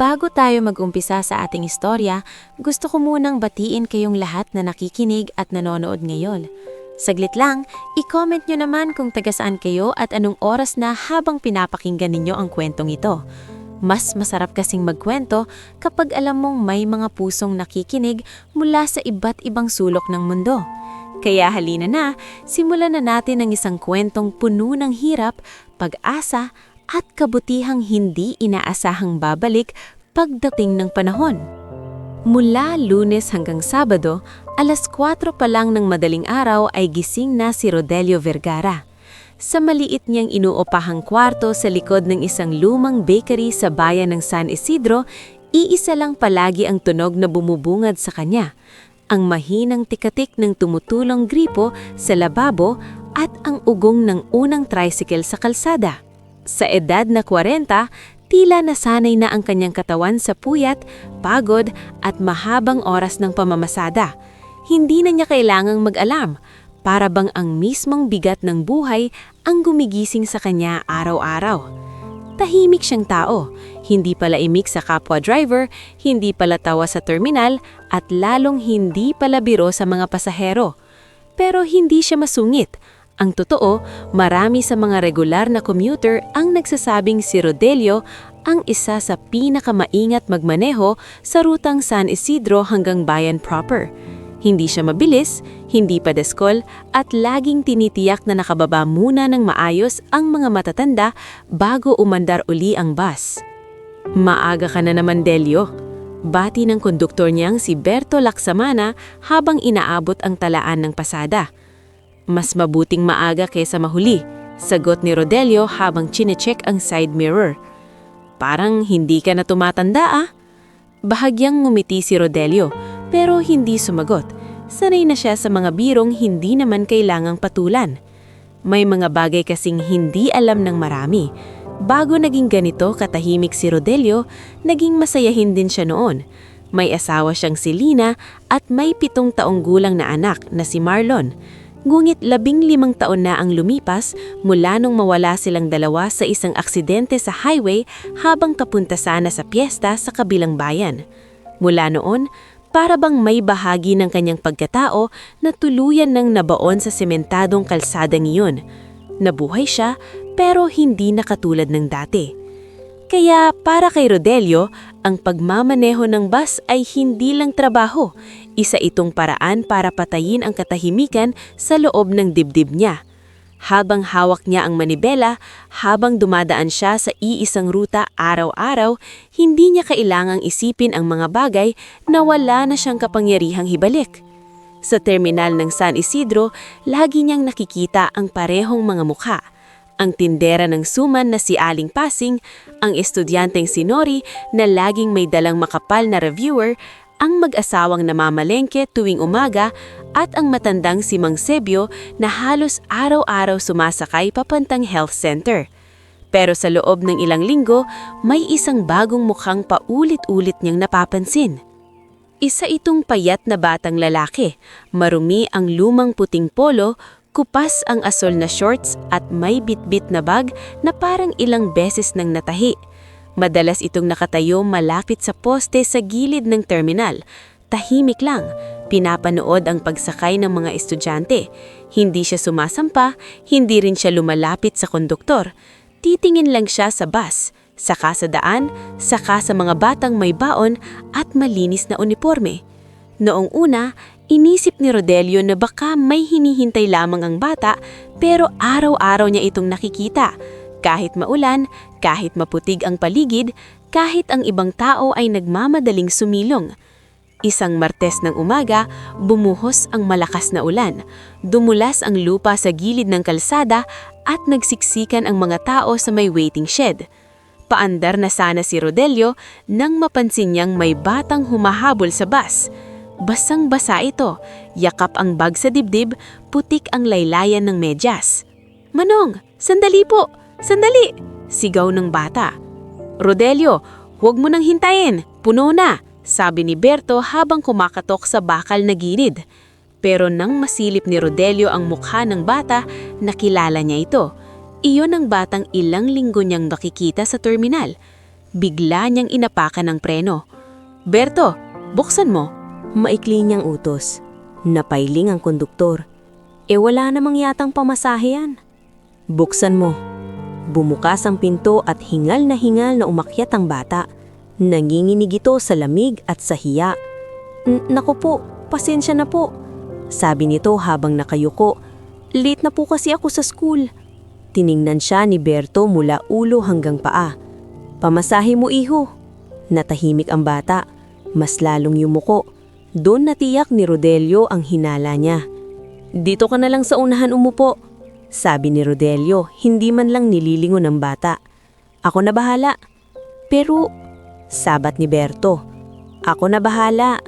Bago tayo mag-umpisa sa ating istorya, gusto ko munang batiin kayong lahat na nakikinig at nanonood ngayon. Saglit lang, i-comment nyo naman kung taga saan kayo at anong oras na habang pinapakinggan ninyo ang kwentong ito. Mas masarap kasing magkwento kapag alam mong may mga pusong nakikinig mula sa iba't ibang sulok ng mundo. Kaya halina na, simulan na natin ang isang kwentong puno ng hirap, pag-asa, at kabutihang hindi inaasahang babalik pagdating ng panahon. Mula Lunes hanggang Sabado, alas 4 pa lang ng madaling araw ay gising na si Rodelio Vergara. Sa maliit niyang inuupahang kwarto sa likod ng isang lumang bakery sa bayan ng San Isidro, iisa lang palagi ang tunog na bumubungad sa kanya. Ang mahinang tikatik ng tumutulong gripo sa lababo at ang ugong ng unang tricycle sa kalsada. Sa edad na 40, tila nasanay na ang kanyang katawan sa puyat, pagod at mahabang oras ng pamamasada. Hindi na niya kailangang mag-alam, para bang ang mismong bigat ng buhay ang gumigising sa kanya araw-araw. Tahimik siyang tao, hindi pala imik sa kapwa driver, hindi pala tawa sa terminal, at lalong hindi pala biro sa mga pasahero. Pero hindi siya masungit. Ang totoo, marami sa mga regular na commuter ang nagsasabing si Rodelio ang isa sa pinakamaingat magmaneho sa rutang San Isidro hanggang bayan proper. Hindi siya mabilis, hindi padaskol, at laging tinitiyak na nakababa muna ng maayos ang mga matatanda bago umandar uli ang bus. "Maaga ka na naman, Delio," bati ng konduktor niyang si Berto Laksamana habang inaabot ang talaan ng pasada. "Mas mabuting maaga kaysa mahuli," sagot ni Rodelio habang chinecheck ang side mirror. "Parang hindi ka na tumatanda ah." Bahagyang ngumiti si Rodelio, pero hindi sumagot. Sanay na siya sa mga birong hindi naman kailangang patulan. May mga bagay kasing hindi alam ng marami. Bago naging ganito katahimik si Rodelio, naging masayahin din siya noon. May asawa siyang si Lina at may 7 taong gulang na anak na si Marlon. Ngunit 15 taon na ang lumipas mula nung mawala silang dalawa sa isang aksidente sa highway habang kapunta sana sa piyesta sa kabilang bayan. Mula noon, para bang may bahagi ng kanyang pagkatao na tuluyan ng nabaon sa sementadong kalsadang iyon. Nabuhay siya pero hindi na katulad ng dati. Kaya para kay Rodelio, ang pagmamaneho ng bus ay hindi lang trabaho. Isa itong paraan para patayin ang katahimikan sa loob ng dibdib niya. Habang hawak niya ang manibela, habang dumadaan siya sa iisang ruta araw-araw, hindi niya kailangang isipin ang mga bagay na wala na siyang kapangyarihang hibalik. Sa terminal ng San Isidro, lagi niyang nakikita ang parehong mga mukha. Ang tindera ng suman na si Aling Pasing, ang estudyanteng si Nori na laging may dalang makapal na reviewer, ang mag-asawang namamalengke tuwing umaga at ang matandang si Mang Sebio na halos araw-araw sumasakay papantang health center. Pero sa loob ng ilang linggo, may isang bagong mukhang paulit-ulit niyang napapansin. Isa itong payat na batang lalaki, marumi ang lumang puting polo, kupas ang asol na shorts at may bitbit na bag na parang ilang beses nang natahi. Madalas itong nakatayo malapit sa poste sa gilid ng terminal. Tahimik lang, pinapanood ang pagsakay ng mga estudyante. Hindi siya sumasampa, hindi rin siya lumalapit sa konduktor. Titingin lang siya sa bus, saka sa daan, saka sa mga batang may baon at malinis na uniforme. Noong una, inisip ni Rodelio na baka may hinihintay lamang ang bata, pero araw-araw niya itong nakikita. Kahit maulan, kahit maputig ang paligid, kahit ang ibang tao ay nagmamadaling sumilong. Isang Martes ng umaga, bumuhos ang malakas na ulan. Dumulas ang lupa sa gilid ng kalsada at nagsiksikan ang mga tao sa may waiting shed. Paandar na sana si Rodelio nang mapansin niyang may batang humahabol sa bus. Basang-basa ito, yakap ang bag sa dibdib, putik ang laylayan ng medyas. "Manong, sandali po! Sandali!" sigaw ng bata. "Rodelio, huwag mo nang hintayin, puno na," sabi ni Berto habang kumakatok sa bakal na gilid. Pero nang masilip ni Rodelio ang mukha ng bata, nakilala niya ito. Iyon ang batang ilang linggo niyang nakikita sa terminal. bigla niyang inapakan ng preno. "Berto, buksan mo." Maikli niyang utos. Napailing ang konduktor. Wala namang yatang pamasahe yan. "Buksan mo." Bumukas ang pinto at hingal na umakyat ang bata. Nanginginig ito sa lamig at sa hiya. Naku po, pasensya na po," sabi nito habang nakayuko. "Late na po kasi ako sa school." Tiningnan siya ni Berto mula ulo hanggang paa. "Pamasahe mo, iho." Natahimik ang bata. Mas lalong yumuko. Doon natiyak ni Rodelio ang hinala niya. "Dito ka na lang sa unahan umupo," sabi ni Rodelio, hindi man lang nililingon ng bata. "Ako na bahala." "Pero," sabat ni Berto. "Ako na bahala,"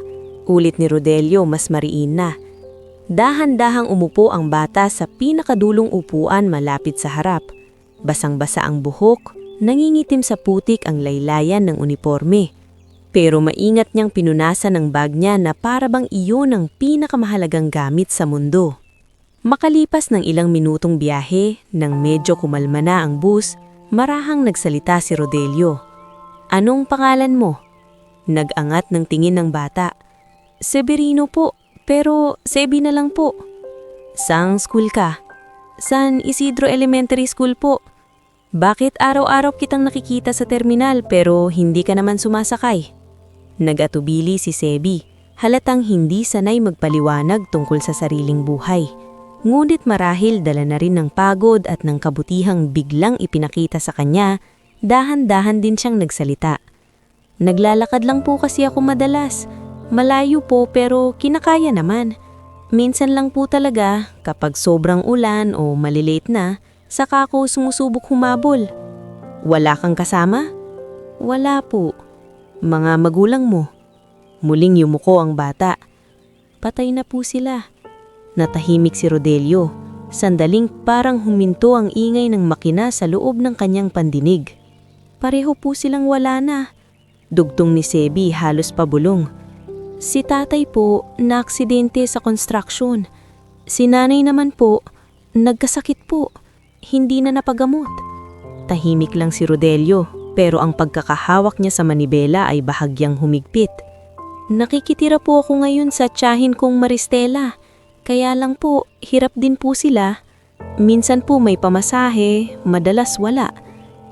ulit ni Rodelio mas mariin na. Dahan-dahang umupo ang bata sa pinakadulong upuan malapit sa harap. Basang-basa ang buhok, nangingitim sa putik ang laylayan ng uniforme. Pero maingat niyang pinunasan ang bag niya na parabang iyon ang pinakamahalagang gamit sa mundo. Makalipas ng ilang minutong biyahe, nang medyo kumalma na ang bus, marahang nagsalita si Rodelio. "Anong pangalan mo?" Nag-angat ng tingin ng bata. "Severino po, pero Sebi na lang po." "Saang school ka?" "San Isidro Elementary School po." "Bakit araw-araw kitang nakikita sa terminal pero hindi ka naman sumasakay?" Nag-atubili si Sebi, halatang hindi sanay magpaliwanag tungkol sa sariling buhay. Ngunit marahil dala na rin ng pagod at ng kabutihang biglang ipinakita sa kanya, dahan-dahan din siyang nagsalita. "Naglalakad lang po kasi ako madalas. Malayo po pero kinakaya naman. Minsan lang po talaga kapag sobrang ulan o malilate na, saka ako sumusubok humabol." "Wala kang kasama?" "Wala po." "Mga magulang mo?" Muling yumuko ang bata. "Patay na po sila." Natahimik si Rodelio. Sandaling parang huminto ang ingay ng makina sa loob ng kanyang pandinig. "Pareho po silang wala na." Dugtong ni Sebi halos pabulong. "Si tatay po naaksidente sa construction. Si nanay naman po, nagkasakit po. Hindi na napagamot." Tahimik lang si Rodelio, pero ang pagkakahawak niya sa manibela ay bahagyang humigpit. "Nakikitira po ako ngayon sa tiyahin kong Maristela. Kaya lang po, hirap din po sila. Minsan po may pamasahe, madalas wala.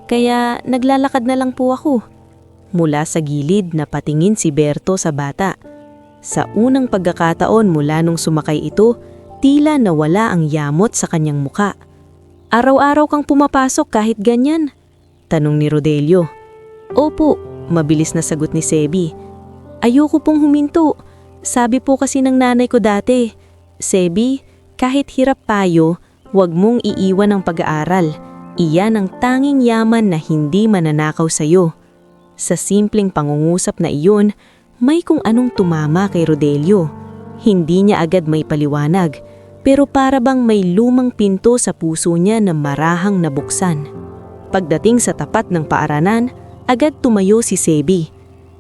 Kaya naglalakad na lang po ako." Mula sa gilid napatingin si Berto sa bata. Sa unang pagkakataon mula nung sumakay ito, tila nawala ang yamot sa kanyang muka. "Araw-araw kang pumapasok kahit ganyan?" tanong ni Rodelio. "Opo," mabilis na sagot ni Sebi. "Ayoko pong huminto. Sabi po kasi ng nanay ko dati, 'Sebi, kahit hirap tayo, huwag mong iiwan ang pag-aaral. Iyan ang tanging yaman na hindi mananakaw sa'yo." Sa simpleng pangungusap na iyon, may kung anong tumama kay Rodelio. Hindi niya agad may paliwanag, pero parabang may lumang pinto sa puso niya na marahang nabuksan. Pagdating sa tapat ng paaranan, agad tumayo si Sebi.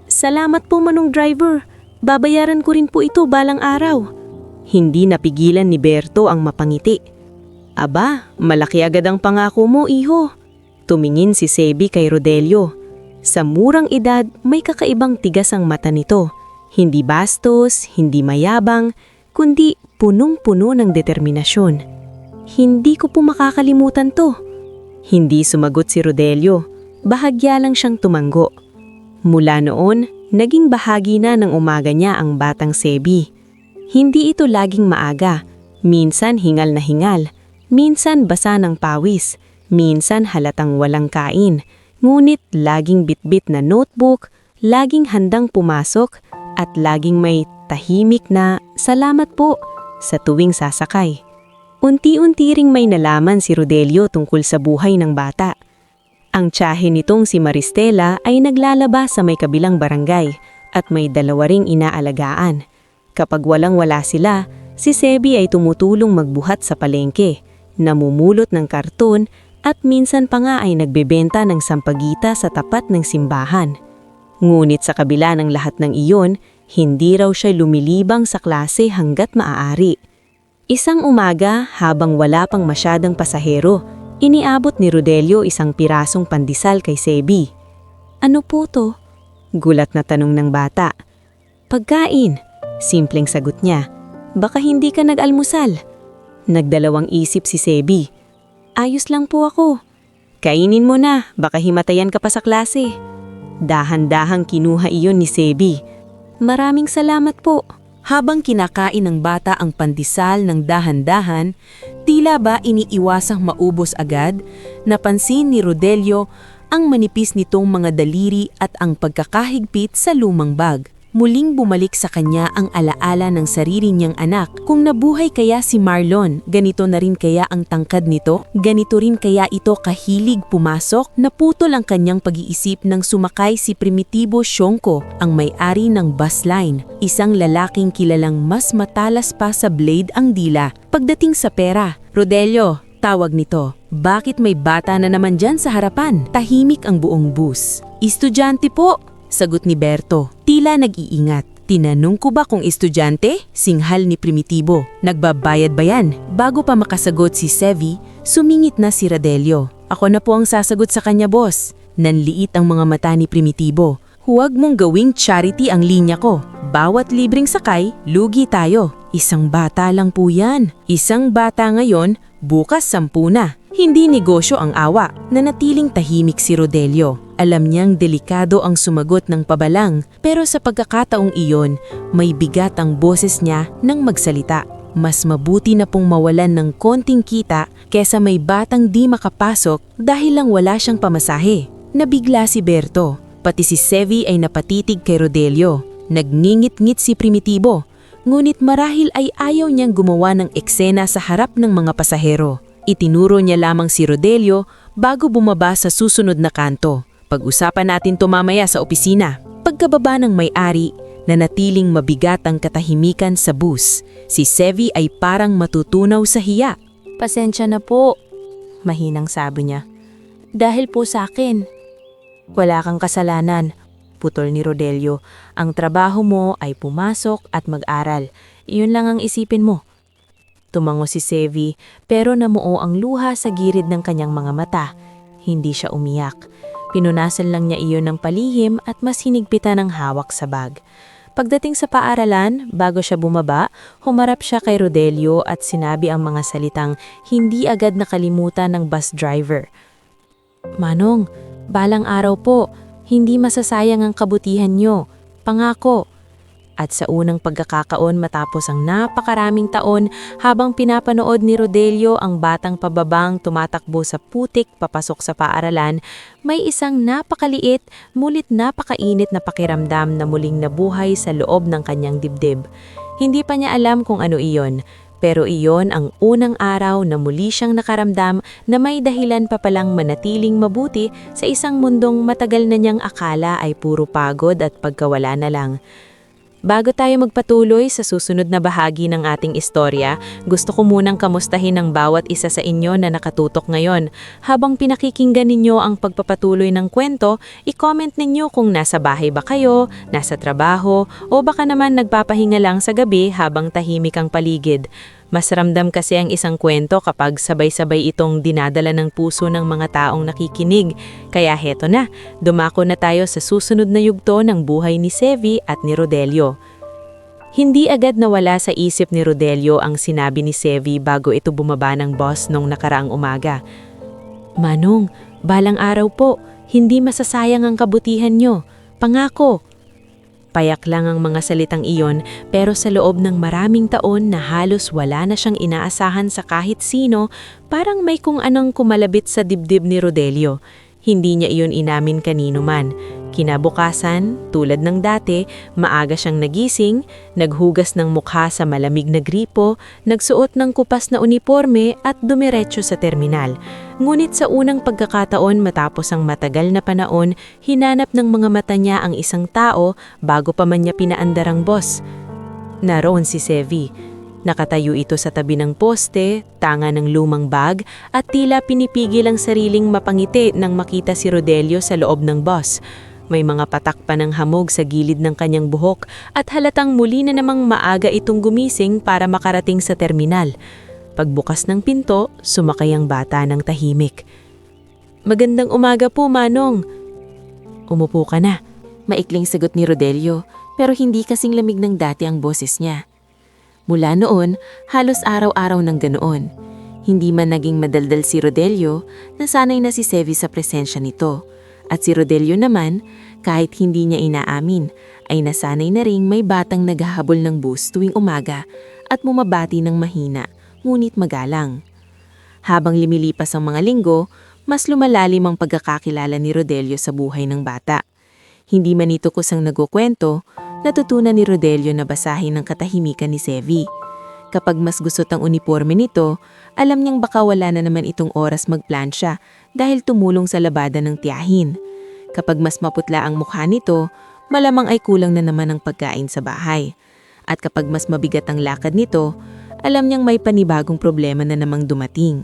"Salamat po, Manong Driver. Babayaran ko rin po ito balang araw." Hindi napigilan ni Berto ang mapangiti. "Aba, malaki agad ang pangako mo, iho." Tumingin si Sebi kay Rodelio. Sa murang edad, may kakaibang tigas ang mata nito. Hindi bastos, hindi mayabang, kundi punong-puno ng determinasyon. "Hindi ko po makakalimutan to." Hindi sumagot si Rodelio. Bahagya lang siyang tumanggo. Mula noon, naging bahagi na ng umaga niya ang batang Sebi. Hindi ito laging maaga. Minsan hingal na hingal. Minsan basa ng pawis. Minsan halatang walang kain. Ngunit laging bitbit na notebook, laging handang pumasok, at laging may tahimik na "salamat po" sa tuwing sasakay. Unti-unti ring may nalaman si Rodelio tungkol sa buhay ng bata. Ang tiyahin nitong si Maristela ay naglalaba sa may kabilang barangay at may 2 ring inaalagaan. Kapag walang-wala sila, si Sebi ay tumutulong magbuhat sa palengke, namumulot ng karton at minsan pa nga ay nagbebenta ng sampagita sa tapat ng simbahan. Ngunit sa kabila ng lahat ng iyon, hindi raw siya lumilibang sa klase hanggat maaari. Isang umaga, habang wala pang masyadang pasahero, iniabot ni Rodelio isang pirasong pandesal kay Sebi. Ano po to? Gulat na tanong ng bata. Pagkain. Simpleng sagot niya. Baka hindi ka nag-almusal. Nagdalawang isip si Sebi. Ayos lang po ako. Kainin mo na, baka himatayan ka pa sa klase. Dahan-dahang kinuha iyon ni Sebi. Maraming salamat po. Habang kinakain ng bata ang pandesal ng dahan-dahan, tila ba iniiwasang maubos agad, napansin ni Rodelio ang manipis nitong mga daliri at ang pagkakahigpit sa lumang bag. Muling bumalik sa kanya ang alaala ng sarili niyang anak. Kung nabuhay kaya si Marlon, ganito na rin kaya ang tangkad nito? Ganito rin kaya ito kahilig pumasok? Naputol ang kanyang pag-iisip nang sumakay si Primitibo Sionco, ang may-ari ng bus line. Isang lalaking kilalang mas matalas pa sa blade ang dila. Pagdating sa pera, Rodelio, tawag nito. Bakit may bata na naman dyan sa harapan? Tahimik ang buong bus. Estudyante po, sagot ni Berto. Tila nag-iingat. Tinanong ko ba kung estudyante? Singhal ni Primitibo. Nagbabayad ba yan? Bago pa makasagot si Sevi, sumingit na si Rodelio. Ako na po ang sasagot sa kanya, boss. Nanliit ang mga mata ni Primitibo. Huwag mong gawing charity ang linya ko. Bawat libreng sakay, lugi tayo. Isang bata lang po yan. Isang bata ngayon, bukas 10 na. Hindi negosyo ang awa. Nanatiling tahimik si Rodelio. Alam niyang delikado ang sumagot ng pabalang, pero sa pagkakataong iyon, may bigat ang boses niya nang magsalita. Mas mabuti na pong mawalan ng konting kita kesa may batang di makapasok dahil lang wala siyang pamasahe. Nabigla si Berto. Pati si Sevi ay napatitig kay Rodelio. Nagngingit-ngit si Primitibo. Ngunit marahil ay ayaw niyang gumawa ng eksena sa harap ng mga pasahero. Itinuro niya lamang si Rodelio bago bumaba sa susunod na kanto. Pag-usapan natin to mamaya sa opisina. Pagkababa ng may-ari, nanatiling mabigat ang katahimikan sa bus. Si Sevi ay parang matutunaw sa hiya. Pasensya na po, mahinang sabi niya. Dahil po sa akin. Wala kang kasalanan, putol ni Rodelio. Ang trabaho mo ay pumasok at mag-aral. Iyon lang ang isipin mo. Tumango si Sevi pero namuo ang luha sa girid ng kanyang mga mata. Hindi siya umiyak. Pinunasan lang niya iyon ng palihim at mas hinigpitan ang hawak sa bag. Pagdating sa paaralan, bago siya bumaba, humarap siya kay Rodelio at sinabi ang mga salitang hindi agad nakalimutan ng bus driver. Manong, balang araw po, hindi masasayang ang kabutihan niyo. Pangako. At sa unang pagkakataon matapos ang napakaraming taon habang pinapanood ni Rodelio ang batang pababang tumatakbo sa putik papasok sa paaralan, may isang napakaliit, mulit napakainit na pakiramdam na muling nabuhay sa loob ng kanyang dibdib. Hindi pa niya alam kung ano iyon, pero iyon ang unang araw na muli siyang nakaramdam na may dahilan pa palang manatiling mabuti sa isang mundong matagal na niyang akala ay puro pagod at pagkawala na lang. Bago tayo magpatuloy sa susunod na bahagi ng ating istorya, gusto ko munang kamustahin ang bawat isa sa inyo na nakatutok ngayon. Habang pinakikinggan ninyo ang pagpapatuloy ng kwento, i-comment ninyo kung nasa bahay ba kayo, nasa trabaho, o baka naman nagpapahinga lang sa gabi habang tahimik ang paligid. Mas ramdam kasi ang isang kwento kapag sabay-sabay itong dinadala ng puso ng mga taong nakikinig. Kaya heto na, dumako na tayo sa susunod na yugto ng buhay ni Sevi at ni Rodelio. Hindi agad nawala sa isip ni Rodelio ang sinabi ni Sevi bago ito bumaba ng bus nung nakaraang umaga. Manong, balang araw po, hindi masasayang ang kabutihan nyo. Pangako. Payak lang ang mga salitang iyon pero sa loob ng maraming taon na halos wala na siyang inaasahan sa kahit sino, parang may kung anong kumalabit sa dibdib ni Rodelio. Hindi niya iyon inamin kanino man. Kinabukasan, tulad ng dati, maaga siyang nagising, naghugas ng mukha sa malamig na gripo, nagsuot ng kupas na uniforme at dumiretso sa terminal. Ngunit sa unang pagkakataon matapos ang matagal na panahon, hinanap ng mga mata niya ang isang tao bago pa man niya pinaandar ang bus. Naroon si Sevi. Nakatayo ito sa tabi ng poste, tanga ng lumang bag, at tila pinipigil ang sariling mapangiti nang makita si Rodelio sa loob ng bus. May mga patak pa ng hamog sa gilid ng kanyang buhok at halatang muli na namang maaga itong gumising para makarating sa terminal. Pagbukas ng pinto, sumakay ang bata ng tahimik. Magandang umaga po, Manong. umupo ka na. Maikling sagot ni Rodelio, pero hindi kasing lamig ng dati ang boses niya. Mula noon, halos araw-araw ng ganoon. Hindi man naging madaldal si Rodelio, nasanay na si Sevi sa presensya nito. At si Rodelio naman, kahit hindi niya inaamin, ay nasanay na ring may batang naghahabol ng bus tuwing umaga at bumabati ng mahina, ngunit magalang. Habang lumilipas ang mga linggo, mas lumalalim ang pagkakakilala ni Rodelio sa buhay ng bata. Hindi man ito kusang nagkukwento, natutunan ni Rodelio na basahin ang katahimikan ni Sevi. Kapag mas gusot ang uniforme nito, alam niyang baka wala na naman itong oras magplansya dahil tumulong sa labada ng tiyahin. Kapag mas maputla ang mukha nito, malamang ay kulang na naman ang pagkain sa bahay. At kapag mas mabigat ang lakad nito, alam niyang may panibagong problema na namang dumating.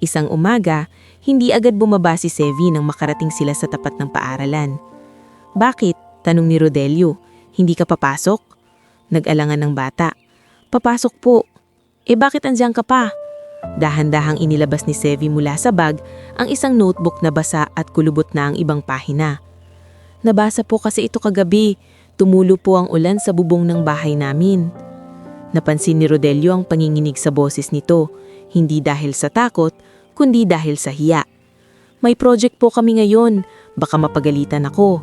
Isang umaga, hindi agad bumaba si Sevi nang makarating sila sa tapat ng paaralan. "Bakit?" tanong ni Rodelio. "Hindi ka papasok?" Nag-alangan ng bata. "Papasok po." "Eh bakit andiyan ka pa?" Dahan-dahang inilabas ni Sevi mula sa bag ang isang notebook na basa at kulubot na ang ibang pahina. "Nabasa po kasi ito kagabi. Tumulo po ang ulan sa bubong ng bahay namin." Napansin ni Rodelio ang panginginig sa boses nito, hindi dahil sa takot, kundi dahil sa hiya. "May project po kami ngayon, baka mapagalitan ako."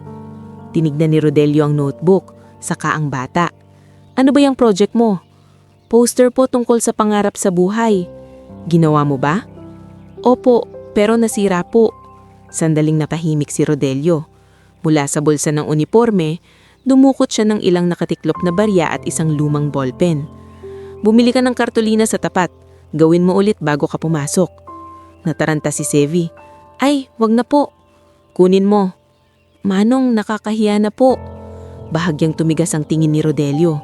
Tinignan ni Rodelio ang notebook, saka ang bata. "Ano ba yung project mo?" "Poster po tungkol sa pangarap sa buhay." "Ginawa mo ba?" "Opo, pero nasira po." Sandaling natahimik si Rodelio. Mula sa bulsa ng uniforme, dumukot siya ng ilang nakatiklop na barya at isang lumang ballpen. "Bumili ka ng kartolina sa tapat. Gawin mo ulit bago ka pumasok." Nataranta si Sevi. "Ay, wag na po." "Kunin mo." "Manong, nakakahiya na po." Bahagyang tumigas ang tingin ni Rodelio.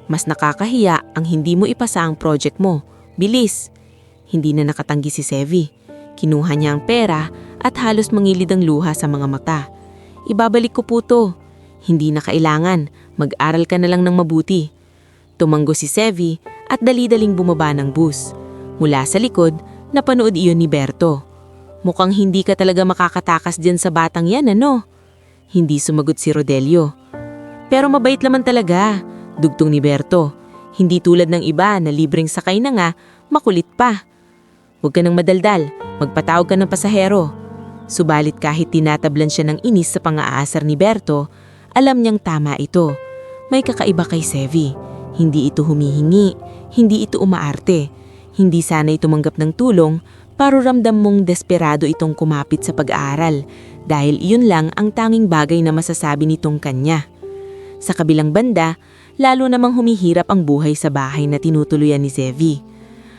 "Mas nakakahiya ang hindi mo ipasa ang project mo. Bilis." Hindi na nakatanggi si Sevi. Kinuha niya ang pera at halos mangilid ang luha sa mga mata. "Ibabalik ko po to." "Hindi na kailangan. Mag-aral ka na lang ng mabuti." Tumanggo si Sevi at dali-daling bumaba ng bus. Mula sa likod, napanood iyon ni Berto. "Mukhang hindi ka talaga makakatakas dyan sa batang yan, ano?" Hindi sumagot si Rodelio. "Pero mabait naman talaga," dugtong ni Berto. "Hindi tulad ng iba na libreng sakay na nga, makulit pa." "Huwag ka nang madaldal, magpatawag ka ng pasahero." Subalit kahit tinatablan siya ng inis sa pang-aasar ni Berto, alam niyang tama ito. May kakaiba kay Sevi. Hindi ito humihingi, hindi ito umaarte. Hindi sanay tumanggap ng tulong, pero ramdam mong desperado itong kumapit sa pag-aaral dahil iyon lang ang tanging bagay na masasabi nitong kanya. Sa kabilang banda, lalo namang humihirap ang buhay sa bahay na tinutuluyan ni Sevi.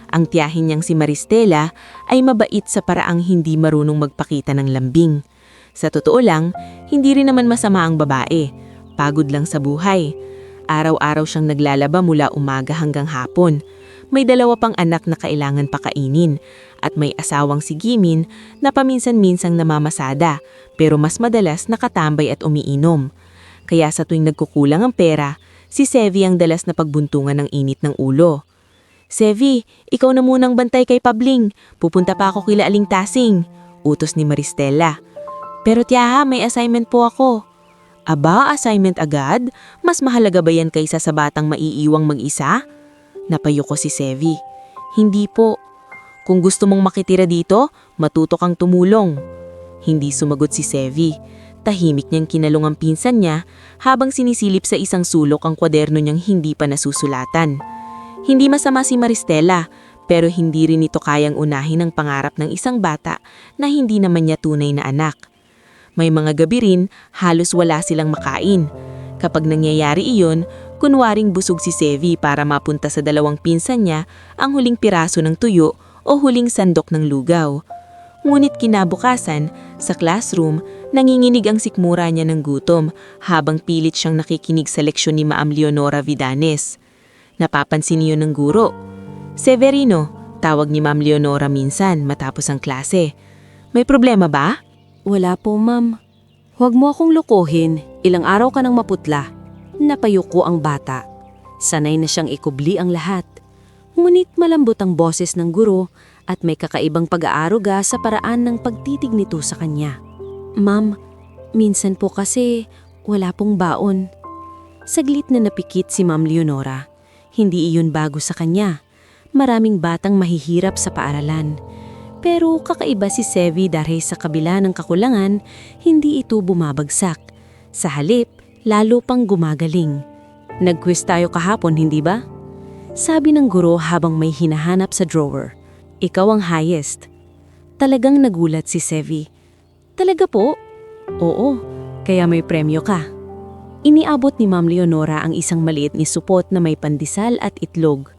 Ang tiyahin niyang si Maristela ay mabait sa paraang hindi marunong magpakita ng lambing. Sa totoo lang, hindi rin naman masama ang babae. Pagod lang sa buhay. Araw-araw siyang naglalaba mula umaga hanggang hapon. May 2 pang anak na kailangan pakainin at may asawang si Gimin na paminsan-minsang namamasada pero mas madalas nakatambay at umiinom. Kaya sa tuwing nagkukulang ang pera, si Sevi ang dalas na pagbuntungan ng init ng ulo. "Sevi, ikaw na munang bantay kay Pabling. Pupunta pa ako kila Aling Tasing," utos ni Maristela. "Pero tiyaha, may assignment po ako." "Aba, assignment agad? Mas mahalaga ba yan kaysa sa batang maiiwang mag-isa?" Napayuko si Sevi. "Hindi po. Kung gusto mong makitira dito, matuto kang tumulong." Hindi sumagot si Sevi. Tahimik niyang kinalong ang pinsan niya habang sinisilip sa isang sulok ang kwaderno niyang hindi pa nasusulatan. Hindi masama si Maristela, pero hindi rin ito kayang unahin ang pangarap ng isang bata na hindi naman niya tunay na anak. May mga gabi rin, halos wala silang makain. Kapag nangyayari iyon, kunwaring busog si Sevi para mapunta sa 2 pinsan niya ang huling piraso ng tuyo o huling sandok ng lugaw. Ngunit kinabukasan, sa classroom, nanginginig ang sikmura niya ng gutom habang pilit siyang nakikinig sa leksyon ni Maam Leonora Vidanes. Napapansin niyo ng guro. "Severino," tawag ni Ma'am Leonora minsan matapos ang klase. "May problema ba?" "Wala po, ma'am." "Huwag mo akong lokohin. Ilang araw ka nang maputla." Napayuko ang bata. Sanay na siyang ikubli ang lahat. Ngunit malambot ang boses ng guro at may kakaibang pag-aaruga sa paraan ng pagtitig nito sa kanya. "Ma'am, Minsan po kasi wala pong baon. Saglit na napikit si Ma'am Leonora. Hindi iyon bago sa kanya. Maraming batang mahihirap sa paaralan. Pero kakaiba si Sevi dahil sa kabila ng kakulangan, hindi ito bumabagsak. Sa halip, lalo pang gumagaling. Nag-quiz tayo kahapon, hindi ba? Sabi ng guro habang may hinahanap sa drawer. Ikaw ang highest. Talagang nagulat si Sevi. Talaga po? Oo, kaya may premyo ka. Iniabot ni Ma'am Leonora ang isang maliit ni supot na may pandesal at itlog.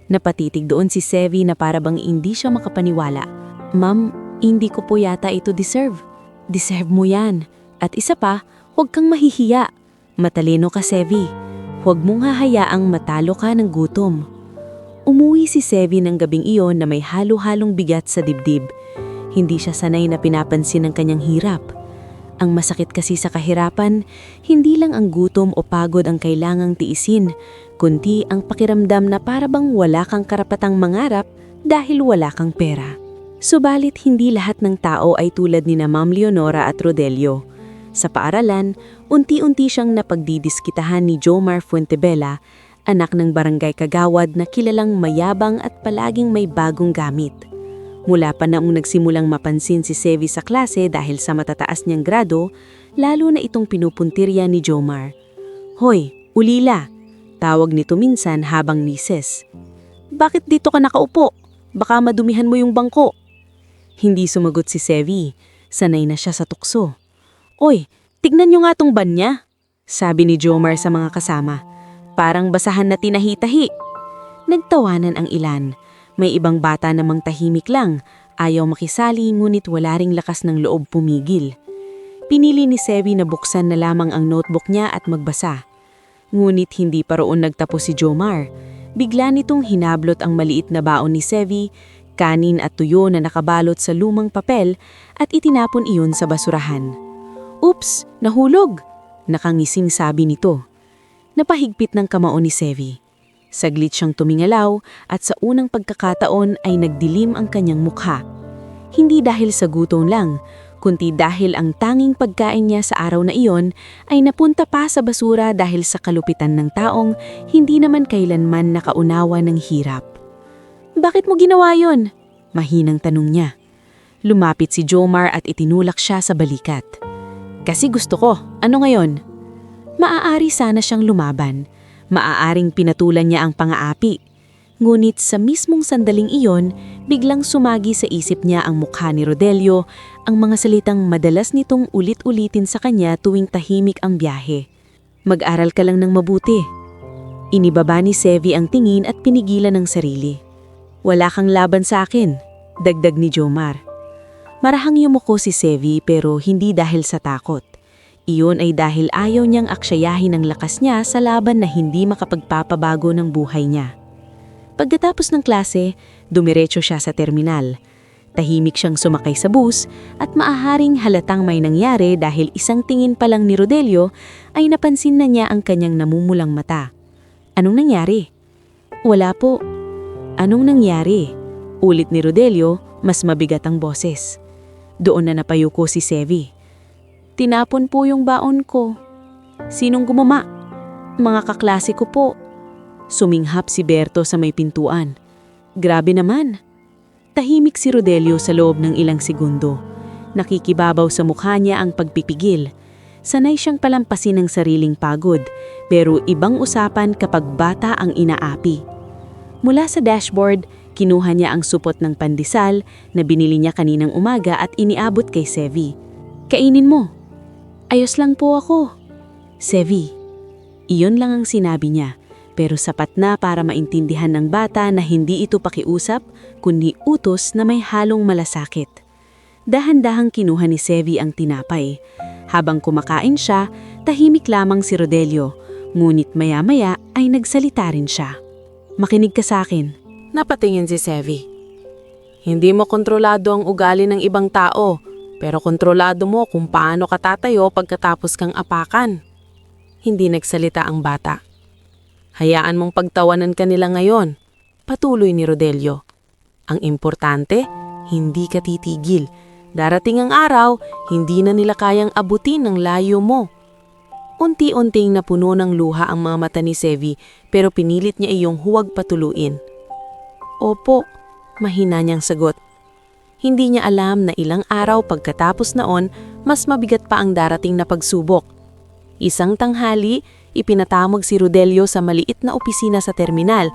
Napatitig doon si Sevi na parabang hindi siya makapaniwala. Ma'am, hindi ko po yata ito deserve. Deserve mo yan. At isa pa, huwag kang mahihiya. Matalino ka, Sevi. Huwag mong hahayaang matalo ka ng gutom. Umuwi si Sevi ng gabing iyon na may halo-halong bigat sa dibdib. Hindi siya sanay na pinapansin ang kanyang hirap. Ang masakit kasi sa kahirapan, hindi lang ang gutom o pagod ang kailangang tiisin, kundi ang pakiramdam na parabang wala kang karapatang mangarap dahil wala kang pera. Subalit hindi lahat ng tao ay tulad ni na Ma'am Leonora at Rodelio. Sa paaralan, unti-unti siyang napagdidiskitahan ni Jomar Fuentebella, anak ng barangay kagawad na kilalang mayabang at palaging may bagong gamit. Mula pa noong nagsimulang mapansin si Sevi sa klase dahil sa matataas niyang grado, lalo na itong pinupuntirya ni Jomar. Hoy, ulila! Tawag nito minsan habang mises. Bakit dito ka nakaupo? Baka madumihan mo yung bangko. Hindi sumagot si Sevi. Sanay na siya sa tukso. Oy, tignan niyo nga tong ban niya, sabi ni Jomar sa mga kasama. Parang basahan na tinahi-tahi. Nagtawanan ang ilan. May ibang bata namang tahimik lang, ayaw makisali ngunit wala ring lakas ng loob pumigil. Pinili ni Sevi na buksan na lamang ang notebook niya at magbasa. Ngunit hindi pa roon nagtapos si Jomar. Bigla nitong hinablot ang maliit na baon ni Sevi, kanin at tuyo na nakabalot sa lumang papel at itinapon iyon sa basurahan. Oops, nahulog! Nakangising sabi nito. Napahigpit ng kamao ni Sevi. Saglit siyang tumingalaw at sa unang pagkakataon ay nagdilim ang kanyang mukha. Hindi dahil sa gutom lang, kundi dahil ang tanging pagkain niya sa araw na iyon ay napunta pa sa basura dahil sa kalupitan ng taong hindi naman kailanman nakaunawa ng hirap. Bakit mo ginawa yon? Mahinang tanong niya. Lumapit si Jomar at itinulak siya sa balikat. Kasi gusto ko. Ano ngayon? Maaari sana siyang lumaban. Maaaring pinatulan niya ang pang-aapi. Ngunit sa mismong sandaling iyon, biglang sumagi sa isip niya ang mukha ni Rodelio, ang mga salitang madalas nitong ulit-ulitin sa kanya tuwing tahimik ang biyahe. Mag-aral ka lang ng mabuti. Inibaba ni Sevi ang tingin at pinigilan ng sarili. Wala kang laban sa akin, dagdag ni Jomar. Marahang yumuko si Sevi pero hindi dahil sa takot. Iyon ay dahil ayaw niyang aksyayahin ang lakas niya sa laban na hindi makapagpapabago ng buhay niya. Pagkatapos ng klase, dumiretso siya sa terminal. Tahimik siyang sumakay sa bus at maaharing halatang may nangyari dahil isang tingin pa lang ni Rodelio ay napansin na niya ang kanyang namumulang mata. Anong nangyari? Wala po. Anong nangyari? Ulit ni Rodelio, mas mabigat ang boses. Doon na napayuko si Sevi. Tinapon po yung baon ko. Sinong gumama? Mga kaklase ko po. Suminghap si Berto sa may pintuan. Grabe naman. Tahimik si Rodelio sa loob ng ilang segundo. Nakikibabaw sa mukha niya ang pagpipigil. Sanay siyang palampasin ng sariling pagod, pero ibang usapan kapag bata ang inaapi. Mula sa dashboard, kinuha niya ang supot ng pandesal na binili niya kaninang umaga at iniabot kay Sevi. Kainin mo. Ayos lang po ako. Sevi. Iyon lang ang sinabi niya, pero sapat na para maintindihan ng bata na hindi ito pakiusap, kundi utos na may halong malasakit. Dahan-dahang kinuha ni Sevi ang tinapay. Habang kumakain siya, tahimik lamang si Rodelio, ngunit maya-maya ay nagsalita rin siya. Makinig ka sa akin. Napatingin si Sevi. Hindi mo kontrolado ang ugali ng ibang tao, pero kontrolado mo kung paano ka tatayo pagkatapos kang apakan. Hindi nagsalita ang bata. Hayaan mong pagtawanan ka nila ngayon, patuloy ni Rodelio. Ang importante, hindi ka titigil. Darating ang araw, hindi na nila kayang abutin ang layo mo. Unti-unting napuno ng luha ang mga mata ni Sevi pero pinilit niya iyong huwag patuluin. Opo, mahina niyang sagot. Hindi niya alam na ilang araw pagkatapos noon, mas mabigat pa ang darating na pagsubok. Isang tanghali, ipinatamag si Rodelio sa maliit na opisina sa terminal.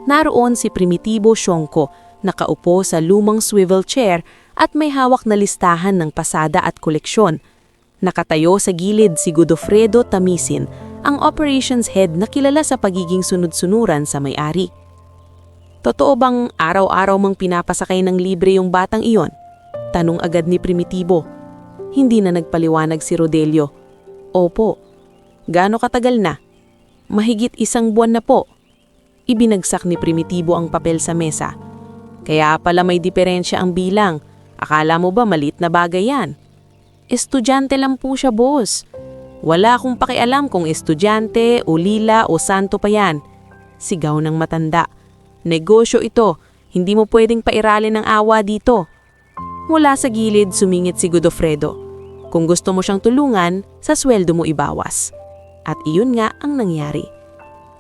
Naroon si Primitibo Sionco, nakaupo sa lumang swivel chair at may hawak na listahan ng pasada at koleksyon. Nakatayo sa gilid si Godofredo Tamisin, ang operations head na kilala sa pagiging sunod-sunuran sa may-ari. Totoo bang araw-araw mang pinapasakay ng libre yung batang iyon? Tanong agad ni Primitibo. Hindi na nagpaliwanag si Rodelio. Opo. Gaano katagal na? Mahigit 1 buwan na po. Ibinagsak ni Primitibo ang papel sa mesa. Kaya pala may diferensya ang bilang. Akala mo ba maliit na bagay yan? Estudyante lang po siya, boss. Wala akong pakialam kung estudyante, o lila, o santo pa yan. Sigaw ng matanda. Negosyo ito. Hindi mo pwedeng pairalin ng awa dito. Mula sa gilid, sumingit si Godofredo. Kung gusto mo siyang tulungan, sa sweldo mo ibawas. At iyon nga ang nangyari.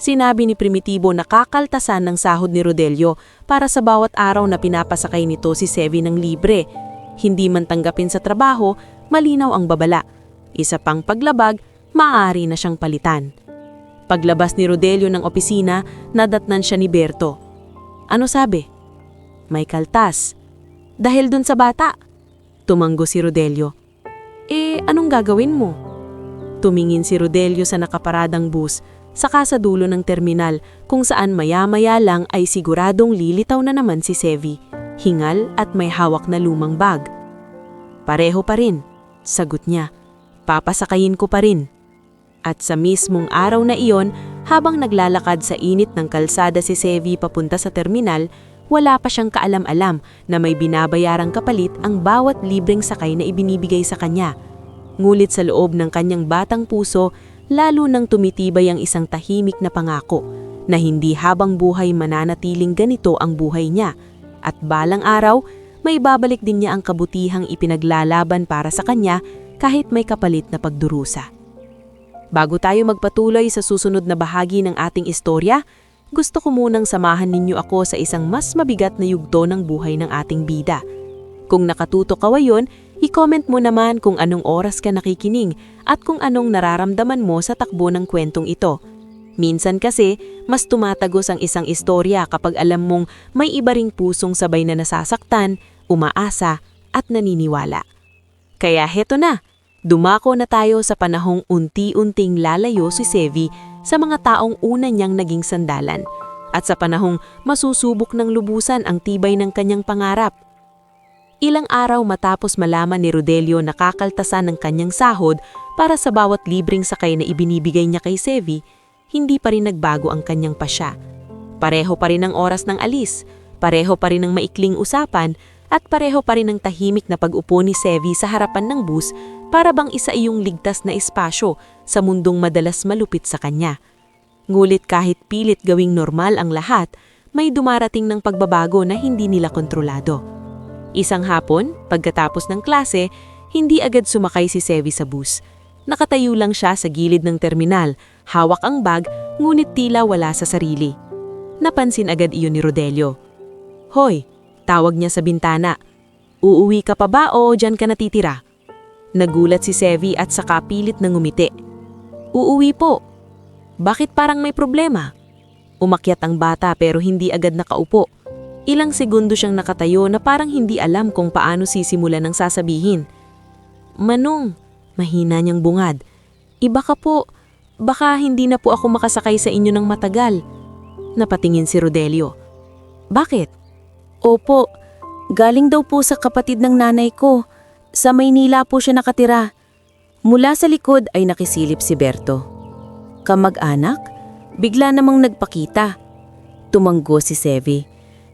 Sinabi ni Primitibo na kakaltasan ng sahod ni Rodelio para sa bawat araw na pinapasakay nito si Sevi ng libre. Hindi man tanggapin sa trabaho, malinaw ang babala. Isa pang paglabag, maaari na siyang palitan. Paglabas ni Rodelio ng opisina, nadatnan siya ni Berto. Ano sabi? May kaltas. Dahil dun sa bata. Tumanggo si Rodelio. Anong gagawin mo? Tumingin si Rodelio sa nakaparadang bus, saka sa dulo ng terminal kung saan maya-maya lang ay siguradong lilitaw na naman si Sevi, hingal at may hawak na lumang bag. Pareho pa rin, sagot niya. Papasakayin ko pa rin. At sa mismong araw na iyon, habang naglalakad sa init ng kalsada si Sevi papunta sa terminal, wala pa siyang kaalam-alam na may binabayarang kapalit ang bawat libreng sakay na ibinibigay sa kanya. Ngulit sa loob ng kanyang batang puso, lalo nang tumitibay ang isang tahimik na pangako na hindi habang buhay mananatiling ganito ang buhay niya at balang araw, may babalik din niya ang kabutihang ipinaglalaban para sa kanya kahit may kapalit na pagdurusa. Bago tayo magpatuloy sa susunod na bahagi ng ating istorya, gusto ko munang samahan ninyo ako sa isang mas mabigat na yugto ng buhay ng ating bida. Kung nakatuto ka ngayon, i-comment mo naman kung anong oras ka nakikinig at kung anong nararamdaman mo sa takbo ng kwentong ito. Minsan kasi, mas tumatagos ang isang istorya kapag alam mong may iba ring pusong sabay na nasasaktan, umaasa at naniniwala. Kaya heto na, dumako na tayo sa panahong unti-unting lalayo si Sevi sa mga taong una niyang naging sandalan at sa panahong masusubok ng lubusan ang tibay ng kanyang pangarap. Ilang araw matapos malaman ni Rodelio na kakaltasan ng kanyang sahod para sa bawat libreng sakay na ibinibigay niya kay Sevi, hindi pa rin nagbago ang kanyang pasya. Pareho pa rin ang oras ng alis, pareho pa rin ang maikling usapan, at pareho pa rin ang tahimik na pag-upo ni Sevi sa harapan ng bus para bang isa iyong ligtas na espasyo sa mundong madalas malupit sa kanya. Ngulit kahit pilit gawing normal ang lahat, may dumarating ng pagbabago na hindi nila kontrolado. Isang hapon, pagkatapos ng klase, hindi agad sumakay si Sevi sa bus. Nakatayo lang siya sa gilid ng terminal, hawak ang bag, ngunit tila wala sa sarili. Napansin agad iyon ni Rodelio. Hoy, tawag niya sa bintana. Uuwi ka pa ba o dyan ka natitira? Nagulat si Sevi at saka pilit na ngumiti. Uuwi po. Bakit parang may problema? Umakyat ang bata pero hindi agad nakaupo. Ilang segundo siyang nakatayo na parang hindi alam kung paano sisimulan ng sasabihin. Manong, mahina niyang bungad. Iba ka po, baka hindi na po ako makasakay sa inyo ng matagal. Napatingin si Rodelio. Bakit? Opo, galing daw po sa kapatid ng nanay ko. Sa Maynila po siya nakatira. Mula sa likod ay nakisilip si Berto. Kamag-anak? Bigla namang nagpakita. Tumanggo si Sevi.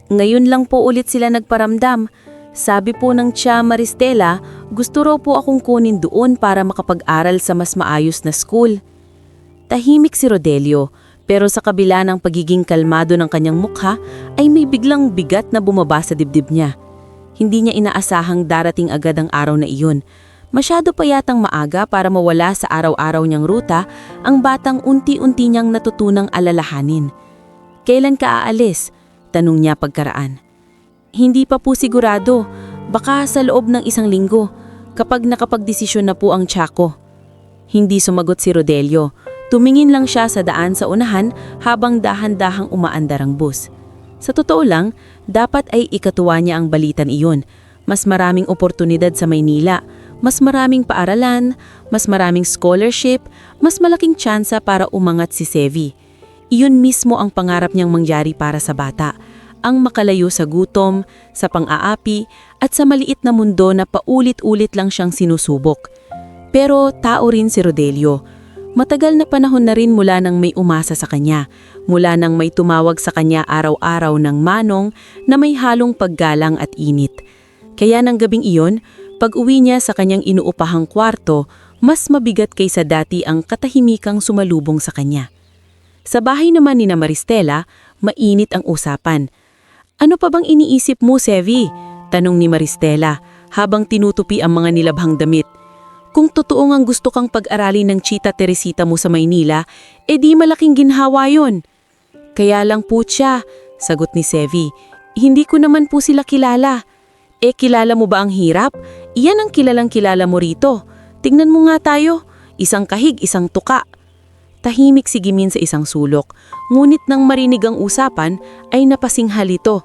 Ngayon lang po ulit sila nagparamdam. Sabi po ng Tia Maristela, gusto raw po akong kunin doon para makapag-aral sa mas maayos na school. Tahimik si Rodelio, pero sa kabila ng pagiging kalmado ng kanyang mukha ay may biglang bigat na bumaba sa dibdib niya. Hindi niya inaasahang darating agad ang araw na iyon. Masyado pa yatang maaga para mawala sa araw-araw niyang ruta ang batang unti-unti niyang natutunang alalahanin. Kailan ka aalis? Tanong niya pagkaraan. Hindi pa po sigurado. Baka sa loob ng 1 linggo, kapag nakapagdesisyon na po ang tiyak ko. Hindi sumagot si Rodelio. Tumingin lang siya sa daan sa unahan habang dahan-dahang umaandar ang bus. Sa totoo lang, dapat ay ikatuwa niya ang balitan iyon. Mas maraming oportunidad sa Maynila, mas maraming paaralan, mas maraming scholarship, mas malaking tsansa para umangat si Sevi. Iyon mismo ang pangarap niyang mangyari para sa bata. Ang makalayo sa gutom, sa pang-aapi, at sa maliit na mundo na paulit-ulit lang siyang sinusubok. Pero tao rin si Rodelio. Matagal na panahon na rin mula nang may umasa sa kanya, mula nang may tumawag sa kanya araw-araw ng manong na may halong paggalang at init. Kaya ng gabing iyon, pag-uwi niya sa kanyang inuupahang kwarto, mas mabigat kaysa dati ang katahimikang sumalubong sa kanya. Sa bahay naman ni na Maristela, mainit ang usapan. Ano pa bang iniisip mo, Sevi? Tanong ni Maristela habang tinutupi ang mga nilabhang damit. Kung totoo ngang gusto kang pag-aralin ng Tita Teresita mo sa Maynila, di malaking ginhawa yon. Kaya lang po siya, sagot ni Sevi. Hindi ko naman po sila kilala. Kilala mo ba ang hirap? Iyan ang kilalang kilala mo rito. Tingnan mo nga tayo, isang kahig, isang tuka. Tahimik si Gimin sa isang sulok, ngunit nang marinig ang usapan ay napasinghal ito.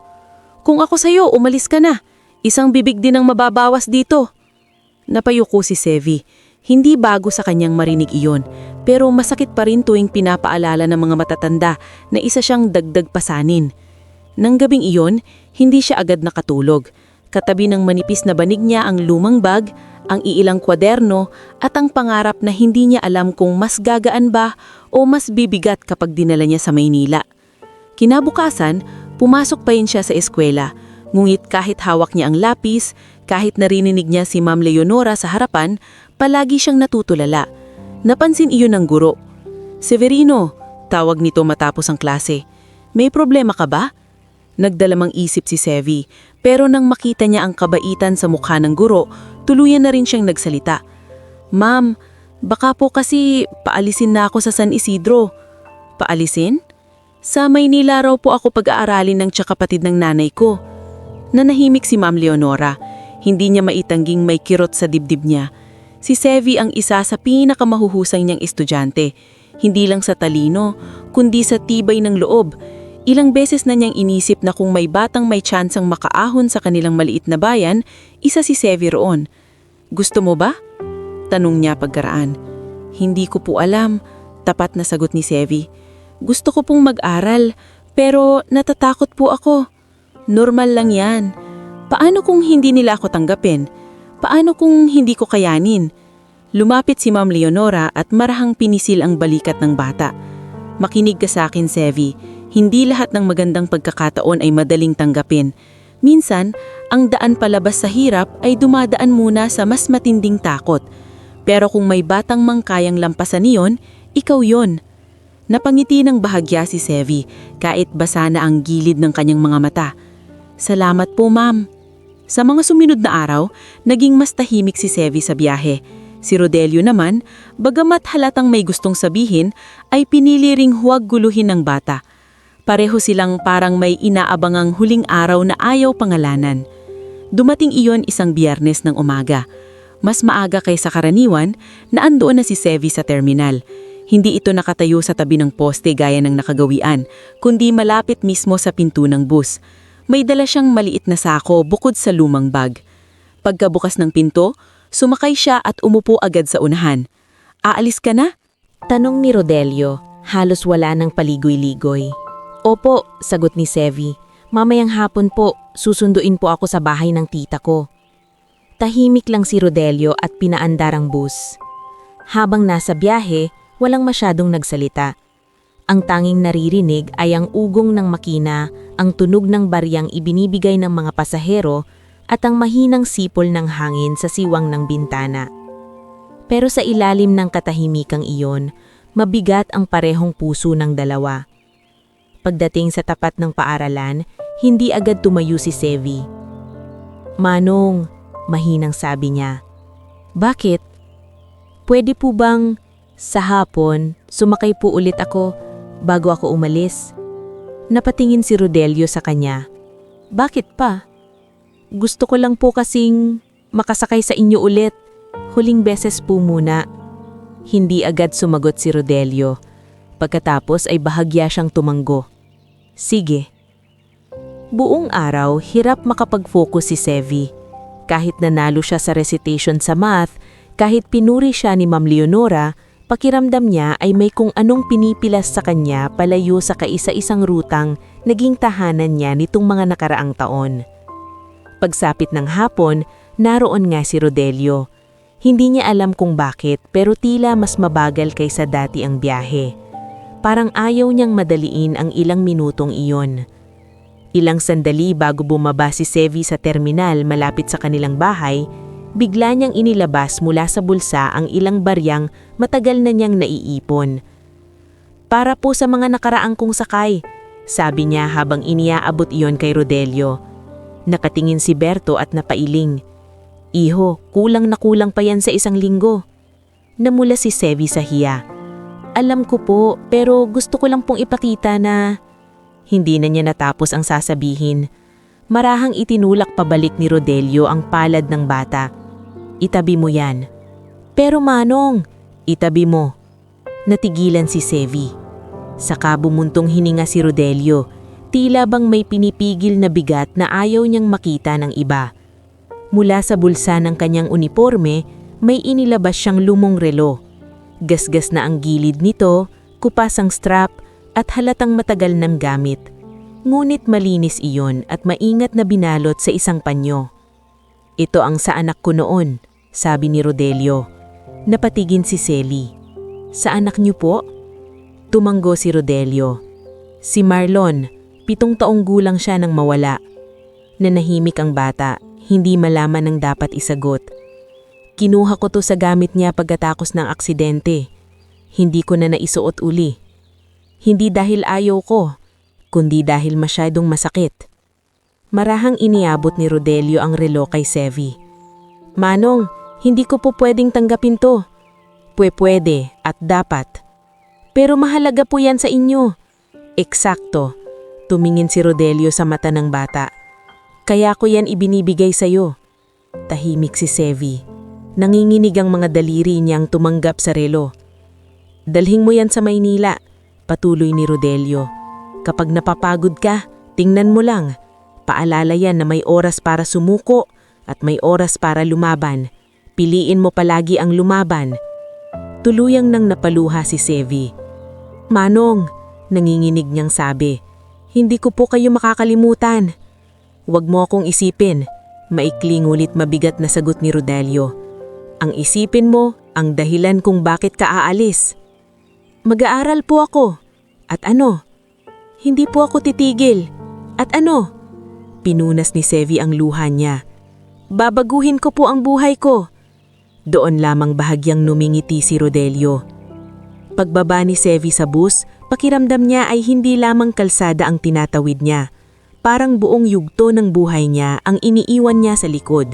Kung ako sa'yo, umalis ka na. Isang bibig din ang mababawas dito. Napayuko si Sevi. Hindi bago sa kanyang marinig iyon, pero masakit pa rin tuwing pinapaalala ng mga matatanda na isa siyang dagdag pasanin. Nang gabing iyon, hindi siya agad nakatulog. Katabi ng manipis na banig niya ang lumang bag, ang iilang kwaderno at ang pangarap na hindi niya alam kung mas gagaan ba o mas bibigat kapag dinala niya sa Maynila. Kinabukasan, pumasok pa rin siya sa eskwela, ngunit kahit hawak niya ang lapis, kahit narinig niya si Ma'am Leonora sa harapan, palagi siyang natutulala. Napansin iyon ng guro. "Severino," tawag nito matapos ang klase. "May problema ka ba?" Nagdalamang isip si Sevi, pero nang makita niya ang kabaitan sa mukha ng guro, tuluyan na rin siyang nagsalita. "Ma'am, baka po kasi paalisin na ako sa San Isidro." "Paalisin?" "Sa Maynila raw po ako pag-aaralin ng tsakapatid ng nanay ko." Nanahimik si Ma'am Leonora. Hindi niya maitangging may kirot sa dibdib niya. Si Sevi ang isa sa pinakamahuhusay niyang estudyante. Hindi lang sa talino, kundi sa tibay ng loob. Ilang beses na niyang inisip na kung may batang may tsansang makaahon sa kanilang maliit na bayan, isa si Sevi roon. "Gusto mo ba?" tanong niya pagkaraan. "Hindi ko po alam," tapat na sagot ni Sevi. "Gusto ko pong mag-aral, pero natatakot po ako." "Normal lang yan. Paano kung hindi nila ako tanggapin? Paano kung hindi ko kayanin?" Lumapit si Ma'am Leonora at marahang pinisil ang balikat ng bata. "Makinig ka sa akin, Sevi. Hindi lahat ng magandang pagkakataon ay madaling tanggapin. Minsan, ang daan palabas sa hirap ay dumadaan muna sa mas matinding takot. Pero kung may batang mangkayang lampasan niyon, ikaw yon." Napangiti ng bahagya si Sevi, kahit basa na ang gilid ng kanyang mga mata. "Salamat po, ma'am." Sa mga sumunod na araw, naging mas tahimik si Sevi sa biyahe. Si Rodelio naman, bagamat halatang may gustong sabihin, ay pinili ring huwag guluhin ng bata. Pareho silang parang may inaabangang huling araw na ayaw pangalanan. Dumating iyon isang Biyernes ng umaga. Mas maaga kaysa karaniwan na andoon na si Sevi sa terminal. Hindi ito nakatayo sa tabi ng poste gaya ng nakagawian, kundi malapit mismo sa pinto ng bus. May dala siyang maliit na sako bukod sa lumang bag. Pagkabukas ng pinto, sumakay siya at umupo agad sa unahan. "Aalis ka na?" Tanong ni Rodelio, halos wala ng paligoy-ligoy. "Opo," sagot ni Sevi. "Mamayang hapon po, susunduin po ako sa bahay ng tita ko." Tahimik lang si Rodelio at pinaandar ang bus. Habang nasa biyahe, walang masyadong nagsalita. Ang tanging naririnig ay ang ugong ng makina, ang tunog ng baryang ibinibigay ng mga pasahero at ang mahinang sipol ng hangin sa siwang ng bintana. Pero sa ilalim ng katahimikang iyon, mabigat ang parehong puso ng dalawa. Pagdating sa tapat ng paaralan, hindi agad tumayo si Sevi. Manong, mahinang sabi niya. Bakit? Pwede po bang sa hapon sumakay po ulit ako bago ako umalis? Napatingin si Rodelio sa kanya. Bakit pa? Gusto ko lang po kasing makasakay sa inyo ulit. Huling beses po muna. Hindi agad sumagot si Rodelio. Pagkatapos ay bahagya siyang tumanggo. Sige. Buong araw, hirap makapag-focus si Sevi. Kahit nanalo siya sa recitation sa math, kahit pinuri siya ni Ma'am Leonora, pakiramdam niya ay may kung anong pinipilas sa kanya palayo sa kaisa-isang rutang naging tahanan niya nitong mga nakaraang taon. Pagsapit ng hapon, naroon nga si Rodelio. Hindi niya alam kung bakit pero tila mas mabagal kaysa dati ang biyahe. Parang ayaw niyang madaliin ang ilang minutong iyon. Ilang sandali bago bumaba si Sevi sa terminal malapit sa kanilang bahay, bigla niyang inilabas mula sa bulsa ang ilang baryang matagal na niyang naiipon. Para po sa mga nakaraang kong sakay, sabi niya habang iniaabot iyon kay Rodelio. Nakatingin si Berto at napailing. Iho, kulang na kulang pa yan sa 1 linggo. Namula si Sevi sa hiya. Alam ko po, pero gusto ko lang pong ipakita na... Hindi na niya natapos ang sasabihin. Marahang itinulak pabalik ni Rodelio ang palad ng bata. Itabi mo yan. Pero Manong, itabi mo. Natigilan si Sevi. Saka bumuntong hininga si Rodelio. Tila bang may pinipigil na bigat na ayaw niyang makita ng iba. Mula sa bulsa ng kanyang uniforme, may inilabas siyang lumong relo. Gasgas na ang gilid nito, kupas ang strap, at halatang matagal ng gamit. Ngunit malinis iyon at maingat na binalot sa isang panyo. Ito ang sa anak ko noon, sabi ni Rodelio. Napatigin si Selly. Sa anak niyo po? Tumanggo si Rodelio. Si Marlon, 7 taong gulang siya nang mawala. Nanahimik ang bata, hindi malaman ang dapat isagot. Kinuha ko to sa gamit niya pagkatapos ng aksidente. Hindi ko na naisuot uli. Hindi dahil ayaw ko, kundi dahil masyadong masakit. Marahang iniabot ni Rodelio ang relo kay Sevi. Manong, hindi ko po pwedeng tanggapin to. Pwede at dapat. Pero mahalaga po yan sa inyo. Eksakto, tumingin si Rodelio sa mata ng bata. Kaya ko yan ibinibigay sa'yo. Tahimik si Sevi. Nanginginig ang mga daliri niyang tumanggap sa relo. Dalhin mo yan sa Maynila. Patuloy ni Rodelio. Kapag napapagod ka, tingnan mo lang. Paalala yan na may oras para sumuko at may oras para lumaban. Piliin mo palagi ang lumaban. Tuluyang nang napaluha si Sevi. Manong, nanginginig niyang sabi, hindi ko po kayo makakalimutan. Huwag mo akong isipin. Maikli ngulit mabigat na sagot ni Rodelio. Ang isipin mo, ang dahilan kung bakit ka aalis. Mag-aaral po ako. At ano? Hindi po ako titigil. At ano? Pinunas ni Sevi ang luha niya. Babaguhin ko po ang buhay ko. Doon lamang bahagyang numingiti si Rodelio. Pagbaba ni Sevi sa bus, pakiramdam niya ay hindi lamang kalsada ang tinatawid niya. Parang buong yugto ng buhay niya ang iniiwan niya sa likod.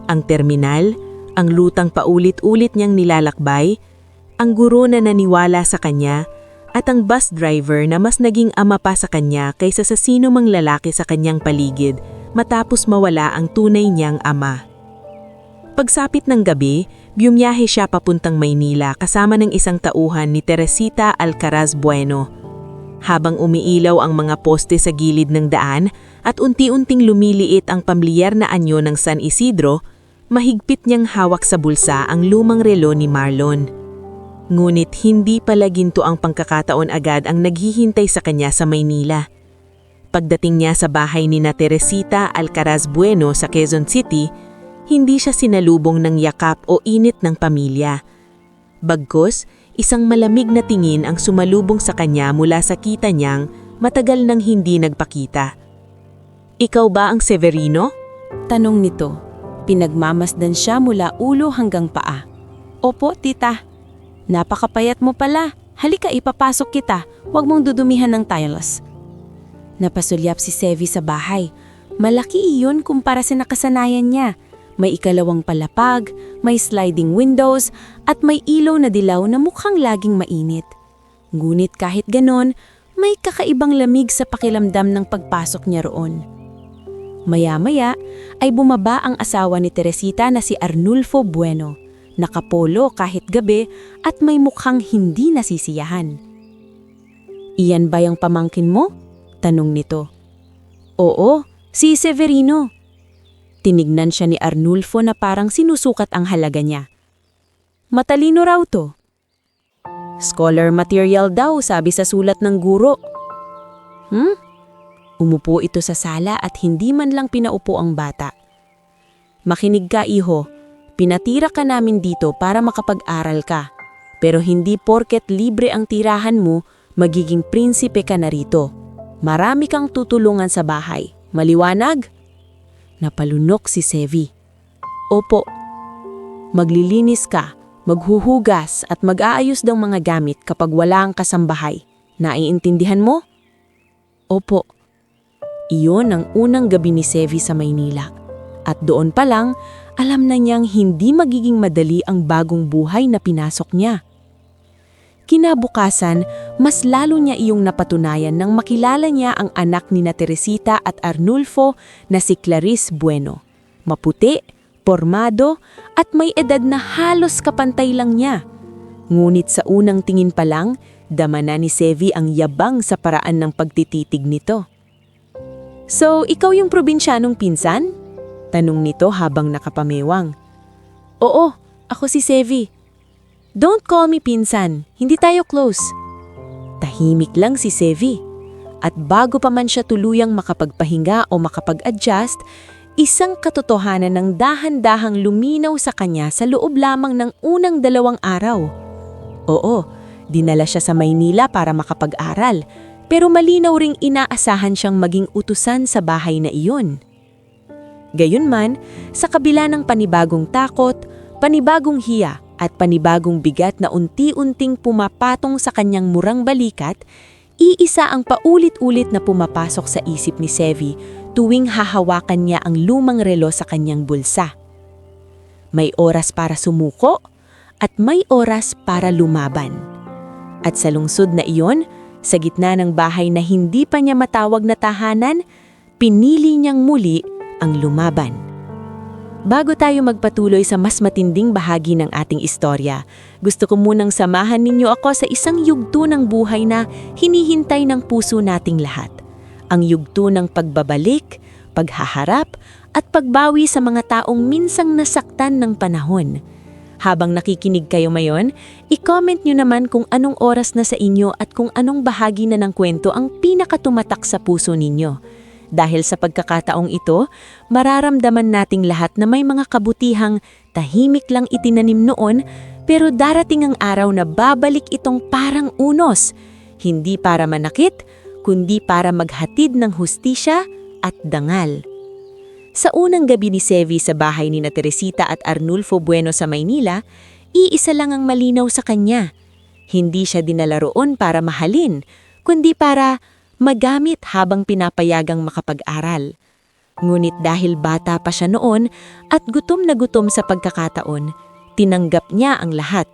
Ang terminal, ang lutang paulit-ulit niyang nilalakbay, ang guro na naniwala sa kanya, at ang bus driver na mas naging ama pa sa kanya kaysa sa sino mang lalaki sa kanyang paligid matapos mawala ang tunay niyang ama. Pagsapit ng gabi, bumiyahe siya papuntang Maynila kasama ng isang tauhan ni Teresita Alcaraz Bueno. Habang umiilaw ang mga poste sa gilid ng daan at unti-unting lumiliit ang pamiliyar na anyo ng San Isidro, mahigpit niyang hawak sa bulsa ang lumang relo ni Marlon. Ngunit hindi pala ginto ang pangkakataon agad ang naghihintay sa kanya sa Maynila. Pagdating niya sa bahay ni na Teresita Alcaraz Bueno sa Quezon City, hindi siya sinalubong ng yakap o init ng pamilya. Bagkus, isang malamig na tingin ang sumalubong sa kanya mula sa kita niyang matagal nang hindi nagpakita. Ikaw ba ang Severino? Tanong nito. Pinagmamasdan siya mula ulo hanggang paa. Opo, tita. Napakapayat mo pala. Halika, ipapasok kita. Huwag mong dudumihan ng tiles. Napasulyap si Sevi sa bahay. Malaki iyon kumpara sa nakasanayan niya. May ikalawang palapag, may sliding windows, at may ilaw na dilaw na mukhang laging mainit. Ngunit kahit ganon, may kakaibang lamig sa pakiramdam ng pagpasok niya roon. Maya-maya ay bumaba ang asawa ni Teresita na si Arnulfo Bueno, nakapolo kahit gabi at may mukhang hindi nasisiyahan. "Iyan ba yung pamangkin mo?" tanong nito. "Oo, si Severino." Tinignan siya ni Arnulfo na parang sinusukat ang halaga niya. "Matalino raw to." "Scholar material daw, sabi sa sulat ng guro." Umupo ito sa sala at hindi man lang pinaupo ang bata. "Makinig ka, iho. Pinatira ka namin dito para makapag-aral ka. Pero hindi porket libre ang tirahan mo, magiging prinsipe ka na rito. Marami kang tutulungan sa bahay. Maliwanag?" Napalunok si Sevi. "Opo." "Maglilinis ka, maghuhugas at mag-aayos ng mga gamit kapag wala ang kasambahay. Naiintindihan mo?" "Opo." Iyon ang unang gabi ni Sevi sa Maynila. At doon pa lang, alam na niyang hindi magiging madali ang bagong buhay na pinasok niya. Kinabukasan, mas lalo niya iyong napatunayan nang makilala niya ang anak ni Teresita at Arnulfo na si Clarice Bueno. Maputi, pormado, at may edad na halos kapantay lang niya. Ngunit sa unang tingin pa lang, dama na ni Sevi ang yabang sa paraan ng pagtititig nito. "So, ikaw yung probinsyanong pinsan?" tanong nito habang nakapamewang. "Oo, ako si Sevi." "Don't call me pinsan, hindi tayo close." Tahimik lang si Sevi. At bago pa man siya tuluyang makapagpahinga o makapag-adjust, isang katotohanan ng dahan-dahang luminaw sa kanya sa loob lamang ng unang 2 araw. Oo, dinala siya sa Maynila para makapag-aral, pero malinaw ring inaasahan siyang maging utusan sa bahay na iyon. Gayunman, sa kabila ng panibagong takot, panibagong hiya, at panibagong bigat na unti-unting pumapatong sa kanyang murang balikat, iisa ang paulit-ulit na pumapasok sa isip ni Sevi tuwing hahawakan niya ang lumang relo sa kanyang bulsa. May oras para sumuko at may oras para lumaban. At sa lungsod na iyon, sa gitna ng bahay na hindi pa niya matawag na tahanan, pinili niyang muli ang lumaban. Bago tayo magpatuloy sa mas matinding bahagi ng ating istorya, gusto ko munang samahan ninyo ako sa isang yugto ng buhay na hinihintay ng puso nating lahat. Ang yugto ng pagbabalik, paghaharap, at pagbawi sa mga taong minsang nasaktan ng panahon. Habang nakikinig kayo ngayon, i-comment nyo naman kung anong oras na sa inyo at kung anong bahagi na ng kwento ang pinakatumatak sa puso ninyo. Dahil sa pagkakataong ito, mararamdaman nating lahat na may mga kabutihang tahimik lang itinanim noon, pero darating ang araw na babalik itong parang unos, hindi para manakit, kundi para maghatid ng hustisya at dangal. Sa unang gabi ni Sevi sa bahay ni Teresita at Arnulfo Bueno sa Maynila, iisa lang ang malinaw sa kanya. Hindi siya dinala roon para mahalin, kundi para magamit habang pinapayagang makapag-aral. Ngunit dahil bata pa siya noon at gutom na gutom sa pagkakataon, tinanggap niya ang lahat.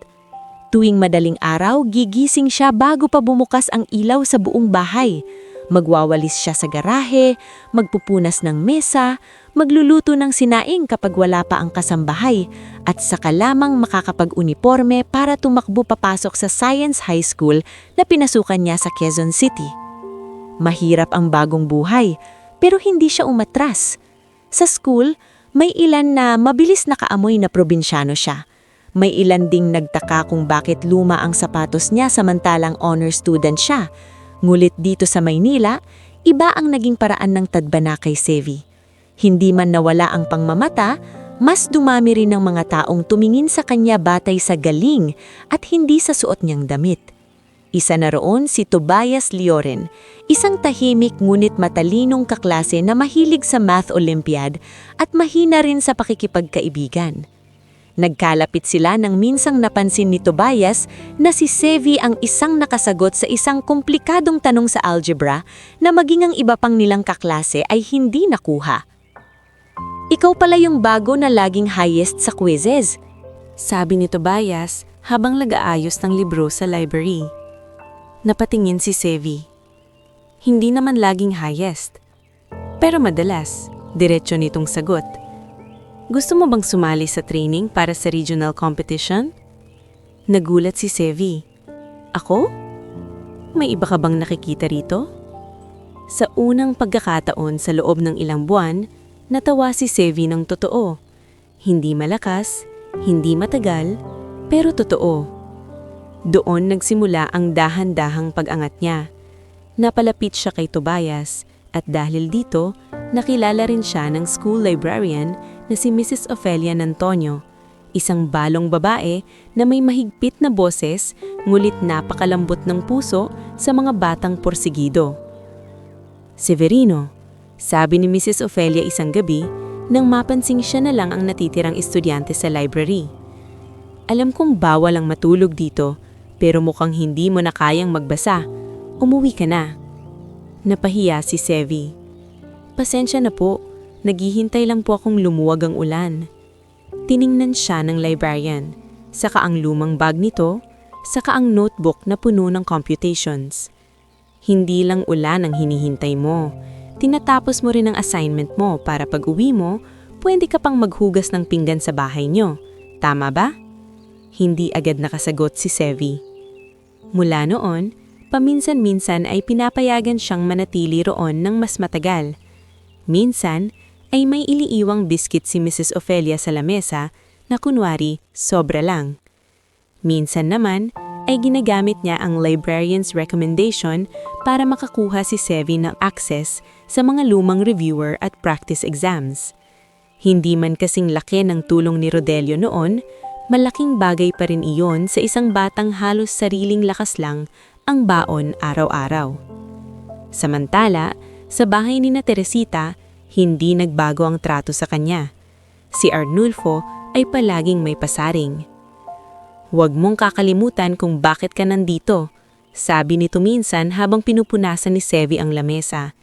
Tuwing madaling araw, gigising siya bago pa bumukas ang ilaw sa buong bahay. Magwawalis siya sa garahe, magpupunas ng mesa, magluluto ng sinaing kapag wala pa ang kasambahay, at saka lamang makakapag-uniforme para tumakbo papasok sa Science High School na pinasukan niya sa Quezon City. Mahirap ang bagong buhay, pero hindi siya umatras. Sa school, may ilan na mabilis nakaamoy na probinsyano siya. May ilan ding nagtaka kung bakit luma ang sapatos niya samantalang honor student siya. Ngulit dito sa Maynila, iba ang naging paraan ng tadbana kay Sevi. Hindi man nawala ang pangmamata, mas dumami rin ng mga taong tumingin sa kanya batay sa galing at hindi sa suot niyang damit. Isa na roon si Tobias Lioren, isang tahimik ngunit matalinong kaklase na mahilig sa Math Olympiad at mahina rin sa pakikipagkaibigan. Nagkalapit sila nang minsang napansin ni Tobias na si Sevi ang isang nakasagot sa isang komplikadong tanong sa algebra na maging ang iba pang nilang kaklase ay hindi nakuha. Ikaw pala yung bago na laging highest sa quizzes. Sabi ni Tobias habang nag-aayos ng libro sa library. Napatingin si Sevi. Hindi naman laging highest. Pero madalas, diretso nitong sagot. Gusto mo bang sumali sa training para sa regional competition? Nagulat si Sevi. Ako? May iba ka bang nakikita rito? Sa unang pagkakataon sa loob ng ilang buwan, natawa si Sevi ng totoo. Hindi malakas, hindi matagal, pero totoo. Doon nagsimula ang dahan-dahang pag-angat niya. Napalapit siya kay Tobias at dahil dito, nakilala rin siya ng school librarian na si Mrs. Ofelia Antonio, isang balong babae na may mahigpit na boses ngulit napakalambot ng puso sa mga batang porsigido. Severino, sabi ni Mrs. Ofelia isang gabi nang mapansing siya na lang ang natitirang estudyante sa library. Alam kong bawal ang matulog dito, pero mukhang hindi mo na kayang magbasa. Umuwi ka na. Napahiya si Sevi. Pasensya na po, naghihintay lang po akong lumuwag ang ulan. Tiningnan siya ng librarian, saka ang lumang bag nito, saka ang notebook na puno ng computations. Hindi lang ulan ang hinihintay mo. Tinatapos mo rin ang assignment mo para pag-uwi mo, pwede ka pang maghugas ng pinggan sa bahay nyo. Tama ba? Hindi agad nakasagot si Sevi. Mula noon, paminsan-minsan ay pinapayagan siyang manatili roon ng mas matagal. Minsan ay may iliiwang biskit si Mrs. Ofelia sa lamesa na kunwari sobra lang. Minsan naman ay ginagamit niya ang librarian's recommendation para makakuha si Sevi ng access sa mga lumang reviewer at practice exams. Hindi man kasing laki ng tulong ni Rodelio noon, malaking bagay pa rin iyon sa isang batang halos sariling lakas lang ang baon araw-araw. Samantala, sa bahay ni na Teresita, hindi nagbago ang trato sa kanya. Si Arnulfo ay palaging may pasaring. Huwag mong kakalimutan kung bakit ka nandito, sabi nito minsan habang pinupunasan ni Sevi ang lamesa.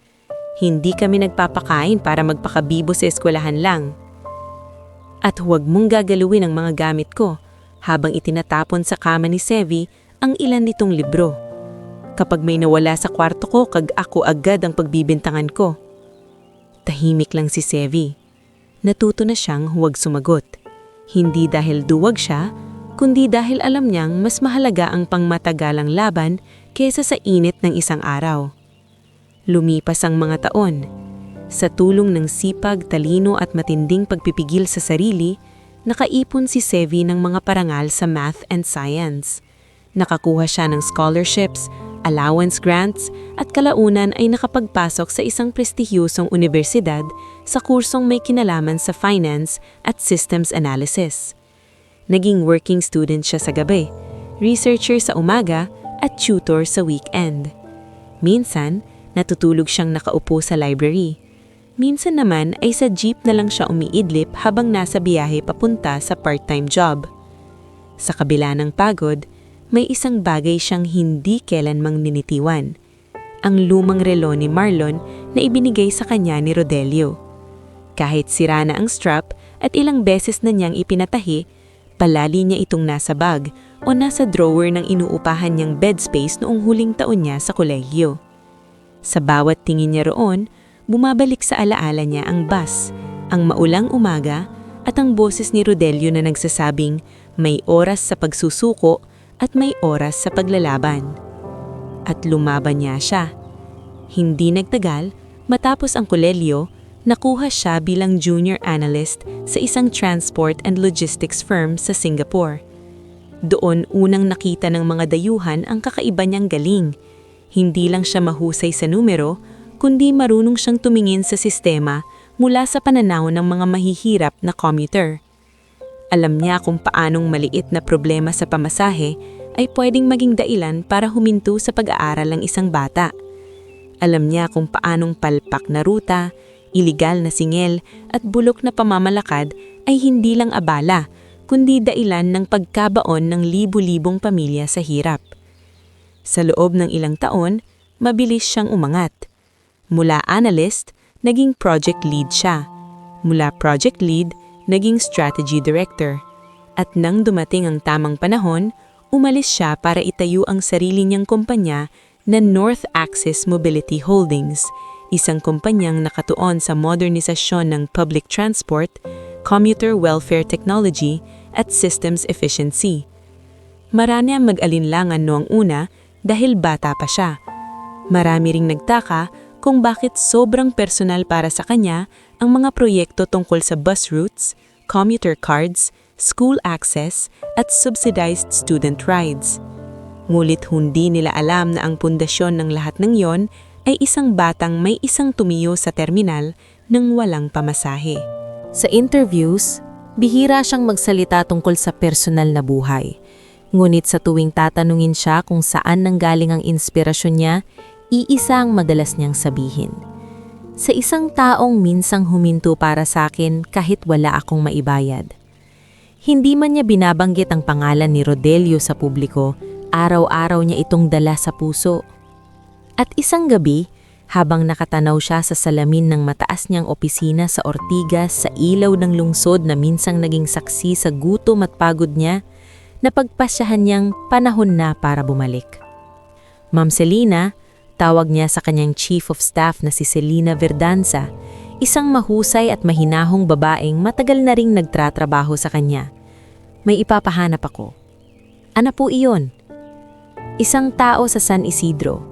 Hindi kami nagpapakain para magpakabibo sa eskwelahan lang. At huwag mong gagaluin ang mga gamit ko habang itinatapon sa kama ni Sevi ang ilan nitong libro. Kapag may nawala sa kwarto ko, ako agad ang pagbibintangan ko. Tahimik lang si Sevi. Natuto na siyang huwag sumagot. Hindi dahil duwag siya, kundi dahil alam niyang mas mahalaga ang pangmatagalang laban kaysa sa init ng isang araw. Lumipas ang mga taon. Sa tulong ng sipag, talino at matinding pagpipigil sa sarili, nakaipon si Sevi ng mga parangal sa math and science. Nakakuha siya ng scholarships, allowance grants at kalaunan ay nakapagpasok sa isang prestihiyosong universidad sa kursong may kinalaman sa finance at systems analysis. Naging working student siya sa gabi, researcher sa umaga at tutor sa weekend. Minsan, natutulog siyang nakaupo sa library. Minsan naman ay sa jeep na lang siya umiidlip habang nasa biyahe papunta sa part-time job. Sa kabila ng pagod, may isang bagay siyang hindi kailanmang ninitiwan. Ang lumang relo ni Marlon na ibinigay sa kanya ni Rodelio. Kahit sira na ang strap at ilang beses na niyang ipinatahi, palali niya itong nasa bag o nasa drawer ng inuupahan niyang bed space noong huling taon niya sa kolehiyo. Sa bawat tingin niya roon, bumabalik sa alaala niya ang bus, ang maulang umaga at ang boses ni Rodelio na nagsasabing may oras sa pagsusuko at may oras sa paglalaban. At lumaban niya siya. Hindi nagtagal, matapos ang kolehiyo, nakuha siya bilang junior analyst sa isang transport and logistics firm sa Singapore. Doon unang nakita ng mga dayuhan ang kakaiba niyang galing. Hindi lang siya mahusay sa numero, kundi marunong siyang tumingin sa sistema mula sa pananaw ng mga mahihirap na commuter. Alam niya kung paanong maliit na problema sa pamasahe ay pwedeng maging dahilan para huminto sa pag-aaral ng isang bata. Alam niya kung paanong palpak na ruta, iligal na singil at bulok na pamamalakad ay hindi lang abala, kundi dahilan ng pagkabaon ng libu-libong pamilya sa hirap. Sa loob ng ilang taon, mabilis siyang umangat. Mula analyst, naging project lead siya. Mula project lead, naging strategy director. At nang dumating ang tamang panahon, umalis siya para itayo ang sarili niyang kumpanya na North Axis Mobility Holdings, isang kumpanyang nakatuon sa modernisasyon ng public transport, commuter welfare technology, at systems efficiency. Marami ang mag-alinlangan noong una dahil bata pa siya. Marami ring nagtaka kung bakit sobrang personal para sa kanya ang mga proyekto tungkol sa bus routes, commuter cards, school access, at subsidized student rides. Ngulit hindi nila alam na ang pundasyon ng lahat ng yon ay isang batang may isang tumiyo sa terminal nang walang pamasahe. Sa interviews, bihira siyang magsalita tungkol sa personal na buhay. Ngunit sa tuwing tatanungin siya kung saan nanggaling ang inspirasyon niya, iisa ang madalas niyang sabihin. Sa isang taong minsang huminto para sa akin kahit wala akong maibayad. Hindi man niya binabanggit ang pangalan ni Rodelio sa publiko, araw-araw niya itong dala sa puso. At isang gabi, habang nakatanaw siya sa salamin ng mataas niyang opisina sa Ortigas sa ilaw ng lungsod na minsang naging saksi sa gutom at pagod niya, napagpasyahan niyang panahon na para bumalik. Ma'am Selina, tawag niya sa kanyang chief of staff na si Selina Verdanza, isang mahusay at mahinahong babaeng matagal na ring nagtratrabaho sa kanya. May ipapahanap ako. Ano po iyon? Isang tao sa San Isidro.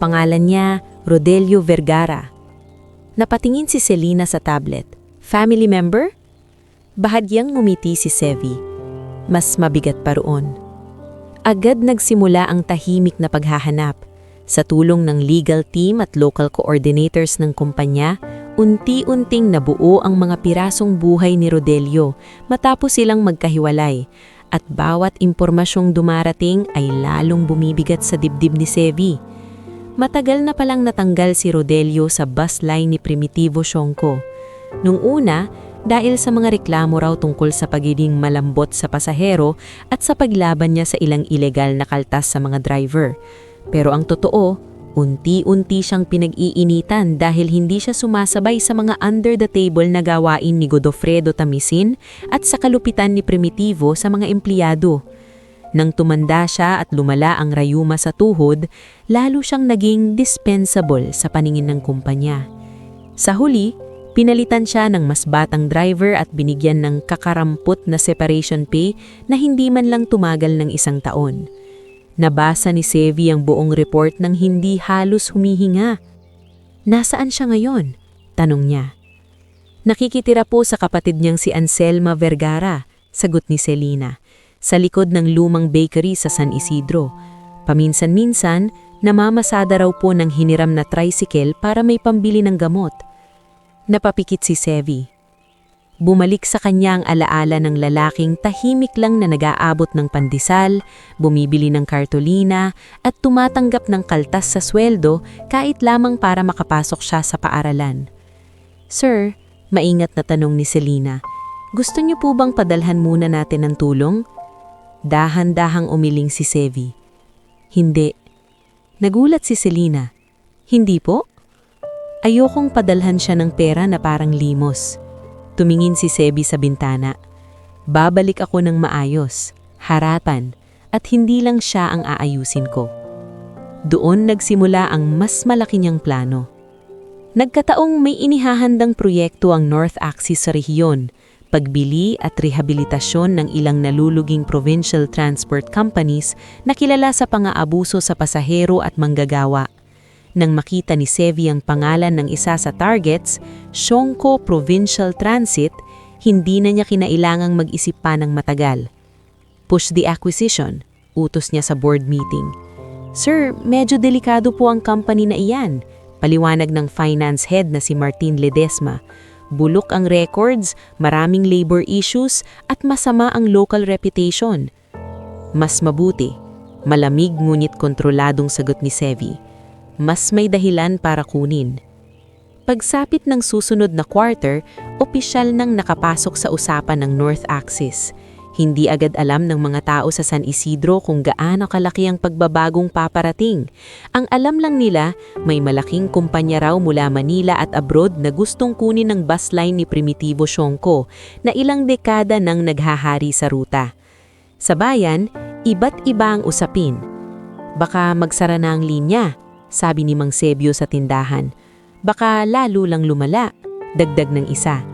Pangalan niya, Rodelio Vergara. Napatingin si Selina sa tablet. Family member? Bahagyang ngumiti si Sevi. Mas mabigat pa roon. Agad nagsimula ang tahimik na paghahanap. Sa tulong ng legal team at local coordinators ng kumpanya, unti-unting nabuo ang mga pirasong buhay ni Rodelio matapos silang magkahiwalay. At bawat impormasyong dumarating ay lalong bumibigat sa dibdib ni Sevi. Matagal na palang natanggal si Rodelio sa bus line ni Primitivo Sionco. Nung una, dahil sa mga reklamo raw tungkol sa pagiging malambot sa pasahero at sa paglaban niya sa ilang ilegal na kaltas sa mga driver. Pero ang totoo, unti-unti siyang pinag-iinitan dahil hindi siya sumasabay sa mga under-the-table na gawain ni Godofredo Tamisin at sa kalupitan ni Primitivo sa mga empleyado. Nang tumanda siya at lumala ang rayuma sa tuhod, lalo siyang naging dispensable sa paningin ng kumpanya. Sa huli, pinalitan siya ng mas batang driver at binigyan ng kakarampot na separation pay na hindi man lang tumagal ng isang taon. Nabasa ni Sevi ang buong report nang hindi halos humihinga. Nasaan siya ngayon? Tanong niya. Nakikitira po sa kapatid niyang si Anselma Vergara, sagot ni Selina, sa likod ng lumang bakery sa San Isidro. Paminsan-minsan, namamasada raw po ng hiniram na tricycle para may pambili ng gamot. Napapikit si Sevi. Bumalik sa kanya ang alaala ng lalaking tahimik lang na nag-aabot ng pandesal, bumibili ng kartolina, at tumatanggap ng kaltas sa sweldo kahit lamang para makapasok siya sa paaralan. Sir, maingat na tanong ni Selina, gusto niyo po bang padalhan muna natin ng tulong? Dahan-dahang umiling si Sevi. Hindi. Nagulat si Selina. Hindi po? Ayokong padalhan siya ng pera na parang limos. Tumingin si Sevi sa bintana. Babalik ako ng maayos, haratan, at hindi lang siya ang aayusin ko. Doon nagsimula ang mas malaki niyang plano. Nagkataong may inihahandang proyekto ang North Axis sa rehiyon, pagbili at rehabilitasyon ng ilang naluluging provincial transport companies na kilala sa pang-aabuso sa pasahero at manggagawa. Nang makita ni Sevi ang pangalan ng isa sa targets, Sionco Provincial Transit, hindi na niya kinailangang mag-isip pa ng matagal. Push the acquisition, utos niya sa board meeting. Sir, medyo delikado po ang company na iyan, paliwanag ng finance head na si Martin Ledesma. Bulok ang records, maraming labor issues, at masama ang local reputation. Mas mabuti, malamig ngunit kontroladong sagot ni Sevi. Mas may dahilan para kunin. Pagsapit ng susunod na quarter, opisyal nang nakapasok sa usapan ng North Axis. Hindi agad alam ng mga tao sa San Isidro kung gaano kalaki ang pagbabagong paparating. Ang alam lang nila, may malaking kumpanya raw mula Manila at abroad na gustong kunin ng bus line ni Primitivo Siongco na ilang dekada nang naghahari sa ruta. Sa bayan, iba't iba ang usapin. Baka magsara na ang linya, sabi ni Mang Sebio sa tindahan. Baka lalo lang lumala, dagdag ng isa.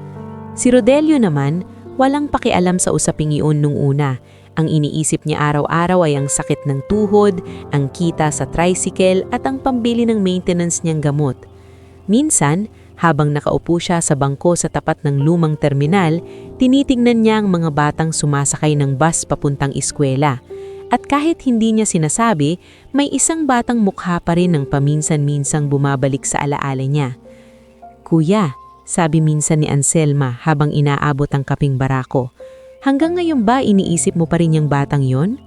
Si Rodelio naman, walang pakialam sa usaping iyon nung una. Ang iniisip niya araw-araw ay ang sakit ng tuhod, ang kita sa tricycle at ang pambili ng maintenance niyang gamot. Minsan, habang nakaupo siya sa bangko sa tapat ng lumang terminal, tinitingnan niya ang mga batang sumasakay ng bus papuntang eskwela. At kahit hindi niya sinasabi, may isang batang mukha pa rin ng paminsan-minsang bumabalik sa alaala niya. "Kuya," sabi minsan ni Anselma habang inaabot ang kaping barako, "hanggang ngayon ba iniisip mo pa rin yung batang yon?"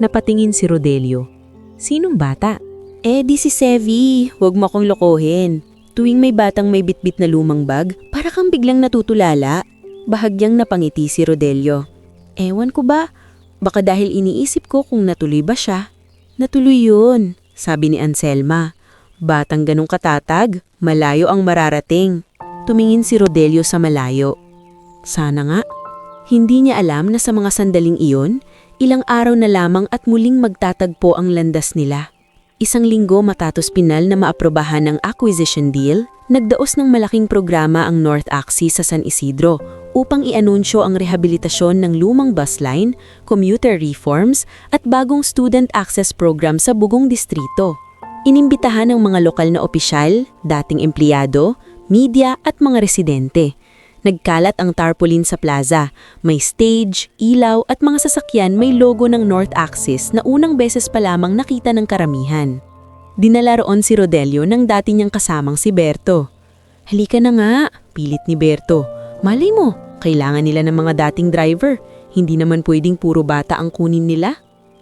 Napatingin si Rodelio. "Sinong bata?" Di si Sevi, huwag mo akong lokohin. Tuwing may batang may bitbit na lumang bag, para kang biglang natutulala. Bahagyang napangiti si Rodelio. Ewan ko ba? Baka dahil iniisip ko kung natuloy ba siya. Natuloy yun, sabi ni Anselma. Batang ganong katatag, malayo ang mararating. Tumingin si Rodelio sa malayo. Sana nga. Hindi niya alam na sa mga sandaling iyon, ilang araw na lamang at muling magtatagpo ang landas nila. Isang linggo matapos pinal na maaprobahan ng acquisition deal, nagdaos ng malaking programa ang North Axis sa San Isidro upang i-anunsyo ang rehabilitasyon ng lumang bus line, commuter reforms at bagong student access program sa bugong distrito. Inimbitahan ng mga lokal na opisyal, dating empleyado, media at mga residente. Nagkalat ang tarpaulin sa plaza, may stage, ilaw at mga sasakyan may logo ng North Axis na unang beses pa lamang nakita ng karamihan. Dinala roon si Rodelio ng dati niyang kasamang si Berto. "Halika na nga," pilit ni Berto. "Malay mo, kailangan nila ng mga dating driver. Hindi naman pwedeng puro bata ang kunin nila."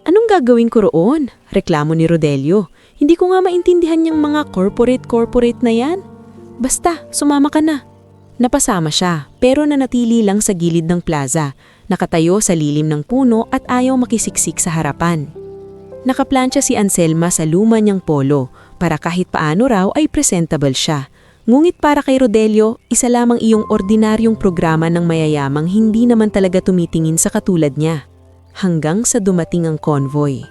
"Anong gagawin ko roon?" reklamo ni Rodelio. "Hindi ko nga maintindihan yung mga corporate na yan. Basta, sumama ka na." Napasama siya, pero nanatili lang sa gilid ng plaza, nakatayo sa lilim ng puno at ayaw makisiksik sa harapan. Nakaplansya si Anselma sa luma niyang polo, para kahit paano raw ay presentable siya. Ngunit para kay Rodelio, isa lamang iyong ordinaryong programa ng mayayamang hindi naman talaga tumitingin sa katulad niya. Hanggang sa dumating ang convoy.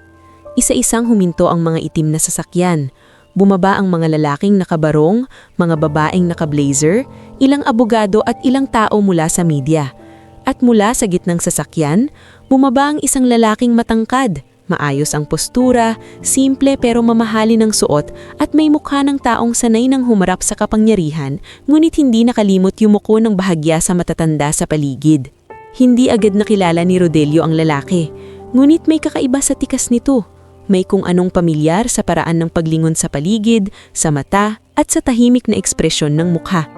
Isa-isang huminto ang mga itim na sasakyan. Bumaba ang mga lalaking nakabarong, mga babaeng nakablazer, ilang abogado at ilang tao mula sa media. At mula sa gitnang sasakyan, bumaba ang isang lalaking matangkad, maayos ang postura, simple pero mamahalin ang suot at may mukha ng taong sanay ng humarap sa kapangyarihan, ngunit hindi nakalimot yumuko ng bahagya sa matatanda sa paligid. Hindi agad nakilala ni Rodelio ang lalaki, ngunit may kakaiba sa tikas nito. May kung anong pamilyar sa paraan ng paglingon sa paligid, sa mata, at sa tahimik na ekspresyon ng mukha.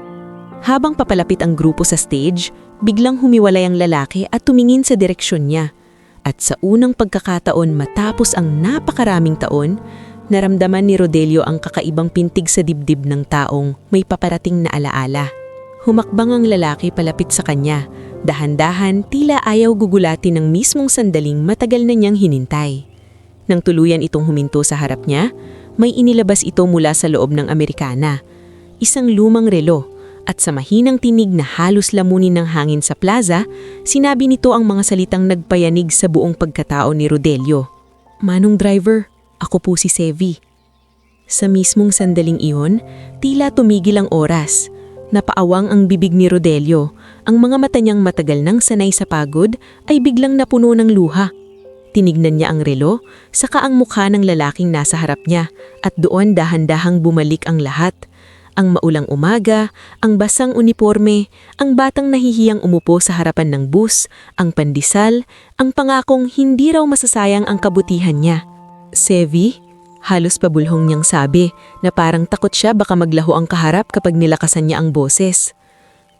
Habang papalapit ang grupo sa stage, biglang humiwalay ang lalaki at tumingin sa direksyon niya. At sa unang pagkakataon matapos ang napakaraming taon, naramdaman ni Rodelio ang kakaibang pintig sa dibdib ng taong may paparating na alaala. Humakbang ang lalaki palapit sa kanya, dahan-dahan tila ayaw gugulatin ng mismong sandaling matagal na niyang hinintay. Nang tuluyan itong huminto sa harap niya, may inilabas ito mula sa loob ng Amerikana. Isang lumang relo, at sa mahinang tinig na halos lamunin ng hangin sa plaza, sinabi nito ang mga salitang nagpayanig sa buong pagkatao ni Rodelio. "Manong driver, ako po si Sevi." Sa mismong sandaling iyon, tila tumigil ang oras. Napaawang ang bibig ni Rodelio. Ang mga mata niyang matagal nang sanay sa pagod ay biglang napuno ng luha. Tinignan niya ang relo, saka ang mukha ng lalaking nasa harap niya, at doon dahan-dahang bumalik ang lahat. Ang maulang umaga, ang basang uniforme, ang batang nahihiyang umupo sa harapan ng bus, ang pandesal, ang pangakong hindi raw masasayang ang kabutihan niya. "Sevi?" Halos pabulhong niyang sabi, na parang takot siya baka maglaho ang kaharap kapag nilakasan niya ang boses.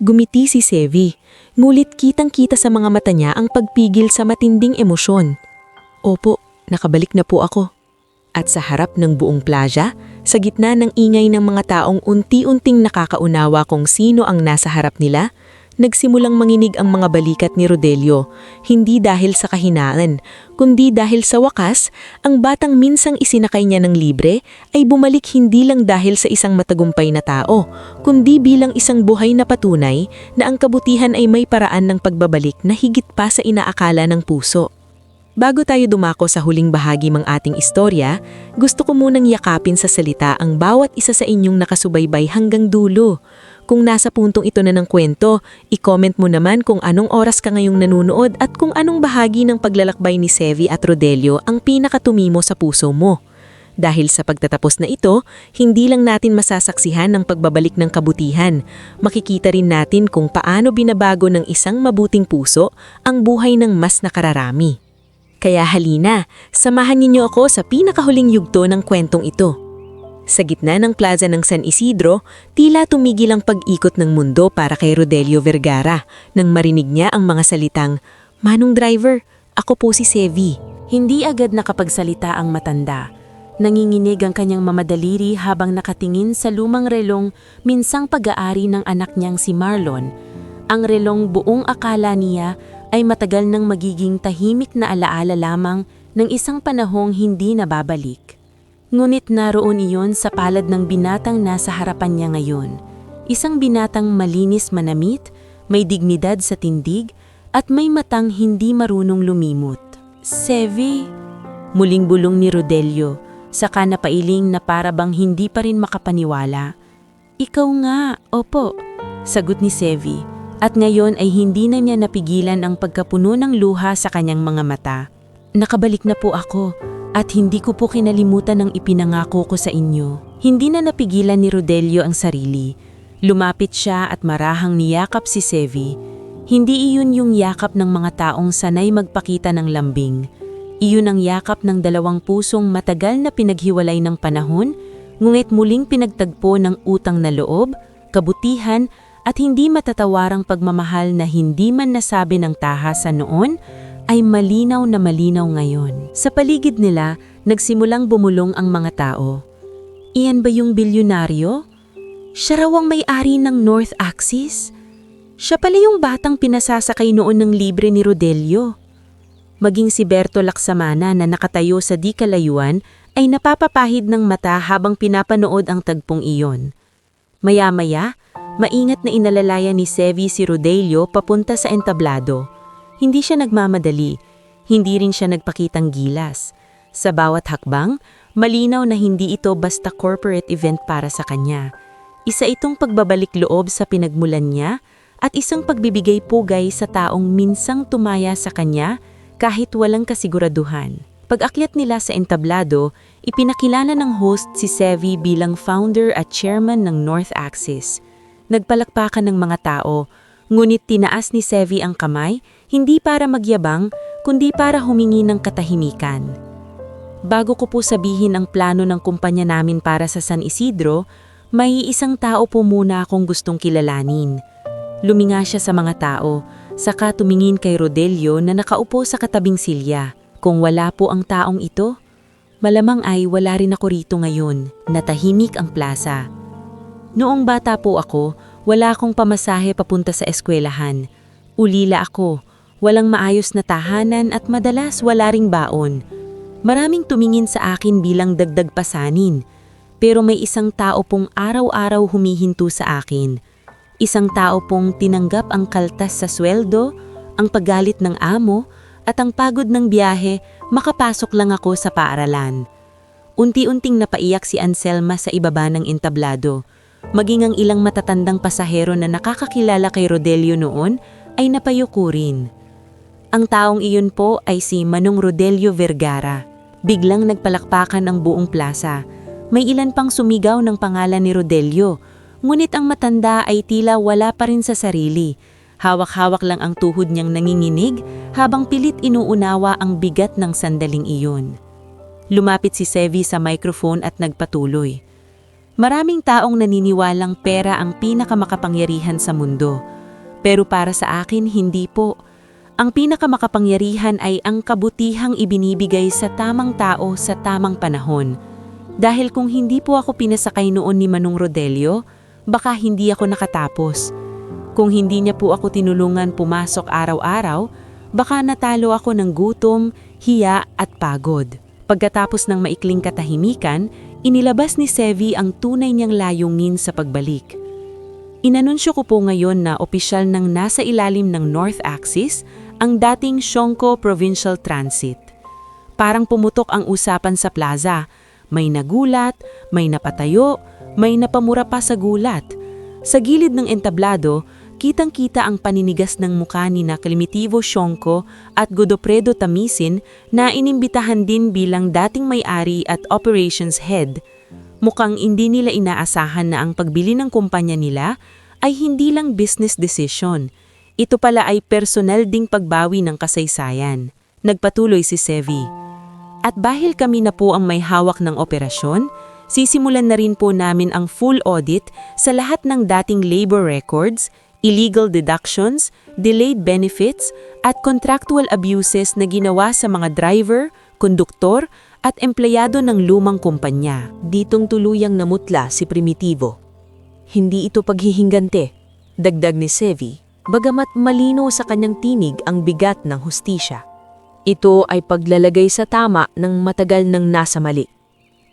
Gumiti si Sevi, ngulit kitang-kita sa mga mata niya ang pagpigil sa matinding emosyon. "Opo, nakabalik na po ako." At sa harap ng buong plaza, sa gitna ng ingay ng mga taong unti-unting nakakaunawa kung sino ang nasa harap nila, nagsimulang manginig ang mga balikat ni Rodelio, hindi dahil sa kahinaan, kundi dahil sa wakas, ang batang minsang isinakay niya ng libre ay bumalik hindi lang dahil sa isang matagumpay na tao, kundi bilang isang buhay na patunay na ang kabutihan ay may paraan ng pagbabalik na higit pa sa inaakala ng puso. Bago tayo dumako sa huling bahagi ng ating istorya, gusto ko munang yakapin sa salita ang bawat isa sa inyong nakasubaybay hanggang dulo. Kung nasa puntong ito na ng kwento, i-comment mo naman kung anong oras ka ngayong nanunood at kung anong bahagi ng paglalakbay ni Sevi at Rodelio ang pinakatumimo sa puso mo. Dahil sa pagtatapos na ito, hindi lang natin masasaksihan ng pagbabalik ng kabutihan, makikita rin natin kung paano binabago ng isang mabuting puso ang buhay ng mas nakararami. Kaya halina, samahan niyo ako sa pinakahuling yugto ng kwentong ito. Sa gitna ng plaza ng San Isidro, tila tumigil ang pag-ikot ng mundo para kay Rodelio Vergara nang marinig niya ang mga salitang, "Manong driver, ako po si Sevi." Hindi agad nakapagsalita ang matanda. Nanginginig ang kanyang mamadaliri habang nakatingin sa lumang relong minsang pag-aari ng anak niyang si Marlon. Ang relong buong akala niya ay matagal nang magiging tahimik na alaala lamang ng isang panahong hindi nababalik. Ngunit naroon iyon sa palad ng binatang nasa harapan niya ngayon. Isang binatang malinis manamit, may dignidad sa tindig, at may matang hindi marunong lumimot. "Sevi?" Muling bulong ni Rodelio, saka napailing na para bang hindi pa rin makapaniwala. "Ikaw nga, opo," sagot ni Sevi, at ngayon ay hindi na niya napigilan ang pagkapuno ng luha sa kanyang mga mata. "Nakabalik na po ako. At hindi ko po kinalimutan ang ipinangako ko sa inyo." Hindi na napigilan ni Rodelio ang sarili. Lumapit siya at marahang niyakap si Sevi. Hindi iyon yung yakap ng mga taong sanay magpakita ng lambing. Iyon ang yakap ng dalawang pusong matagal na pinaghiwalay ng panahon, ngunit muling pinagtagpo ng utang na loob, kabutihan, at hindi matatawarang pagmamahal na hindi man nasabi ng tahasan noon, ay malinaw na malinaw ngayon. Sa paligid nila, nagsimulang bumulong ang mga tao. "Iyan ba yung bilyonaryo? Siya raw ang may-ari ng North Axis? Siya pala yung batang pinasasakay noon ng libre ni Rodelio." Maging si Berto Laksamana na nakatayo sa di kalayuan ay napapapahid ng mata habang pinapanood ang tagpong iyon. Maya-maya, maingat na inalalayan ni Sevi si Rodelio papunta sa entablado. Hindi siya nagmamadali, hindi rin siya nagpakitang gilas. Sa bawat hakbang, malinaw na hindi ito basta corporate event para sa kanya. Isa itong pagbabalik loob sa pinagmulan niya at isang pagbibigay pugay sa taong minsang tumaya sa kanya kahit walang kasiguraduhan. Pag-akyat nila sa entablado, ipinakilala ng host si Sevi bilang founder at chairman ng North Axis. Nagpalakpakan ng mga tao, ngunit tinaas ni Sevi ang kamay, hindi para magyabang, kundi para humingi ng katahimikan. "Bago ko po sabihin ang plano ng kumpanya namin para sa San Isidro, may isang tao po muna akong gustong kilalanin." Luminga siya sa mga tao, saka tumingin kay Rodelio na nakaupo sa katabing silya. Kung wala po ang taong ito, malamang ay wala rin ako rito ngayon, natahimik ang plaza. "Noong bata po ako, wala akong pamasahe papunta sa eskwelahan. Ulila ako. Walang maayos na tahanan at madalas wala ring baon. Maraming tumingin sa akin bilang dagdag pasanin. Pero may isang tao pong araw-araw humihinto sa akin. Isang tao pong tinanggap ang kaltas sa sweldo, ang paggalit ng amo, at ang pagod ng biyahe, makapasok lang ako sa paaralan." Unti-unting napaiyak si Anselma sa ibaba ng entablado. Maging ang ilang matatandang pasahero na nakakakilala kay Rodelio noon ay napayuko rin. Ang taong iyon po ay si Manong Rodelio Vergara. Biglang nagpalakpakan ang buong plaza. May ilan pang sumigaw ng pangalan ni Rodelio, ngunit ang matanda ay tila wala pa rin sa sarili. Hawak-hawak lang ang tuhod niyang nanginginig habang pilit inuunawa ang bigat ng sandaling iyon. Lumapit si Sevi sa microphone at nagpatuloy. "Maraming taong naniniwalang pera ang pinakamakapangyarihan sa mundo. Pero para sa akin, hindi po. Ang pinakamakapangyarihan ay ang kabutihang ibinibigay sa tamang tao sa tamang panahon. Dahil kung hindi po ako pinasakay noon ni Manong Rodelio, baka hindi ako nakatapos. Kung hindi niya po ako tinulungan pumasok araw-araw, baka natalo ako ng gutom, hiya at pagod. Pagkatapos ng maikling katahimikan, inilabas ni Sevi ang tunay niyang layungin sa pagbalik. Inanunsyo ko po ngayon na opisyal nang nasa ilalim ng North Axis ang dating Siongko Provincial Transit. Parang pumutok ang usapan sa plaza. May nagulat, may napatayo, may napamura pa sa gulat. Sa gilid ng entablado, kitang-kita ang paninigas ng mukha ni na Climitivo Siongko at Godofredo Tamisin na inimbitahan din bilang dating may-ari at operations head. Mukhang hindi nila inaasahan na ang pagbili ng kumpanya nila ay hindi lang business decision. Ito pala ay personal ding pagbawi ng kasaysayan. Nagpatuloy si Sevi. At dahil kami na po ang may hawak ng operasyon, sisimulan na rin po namin ang full audit sa lahat ng dating labor records, illegal deductions, delayed benefits, at contractual abuses na ginawa sa mga driver, konduktor, at empleyado ng lumang kumpanya. Ditong tuluyang namutla si Primitivo. Hindi ito paghihingante, dagdag ni Sevi, bagamat malino sa kanyang tinig ang bigat ng hustisya. Ito ay paglalagay sa tama ng matagal nang nasa mali.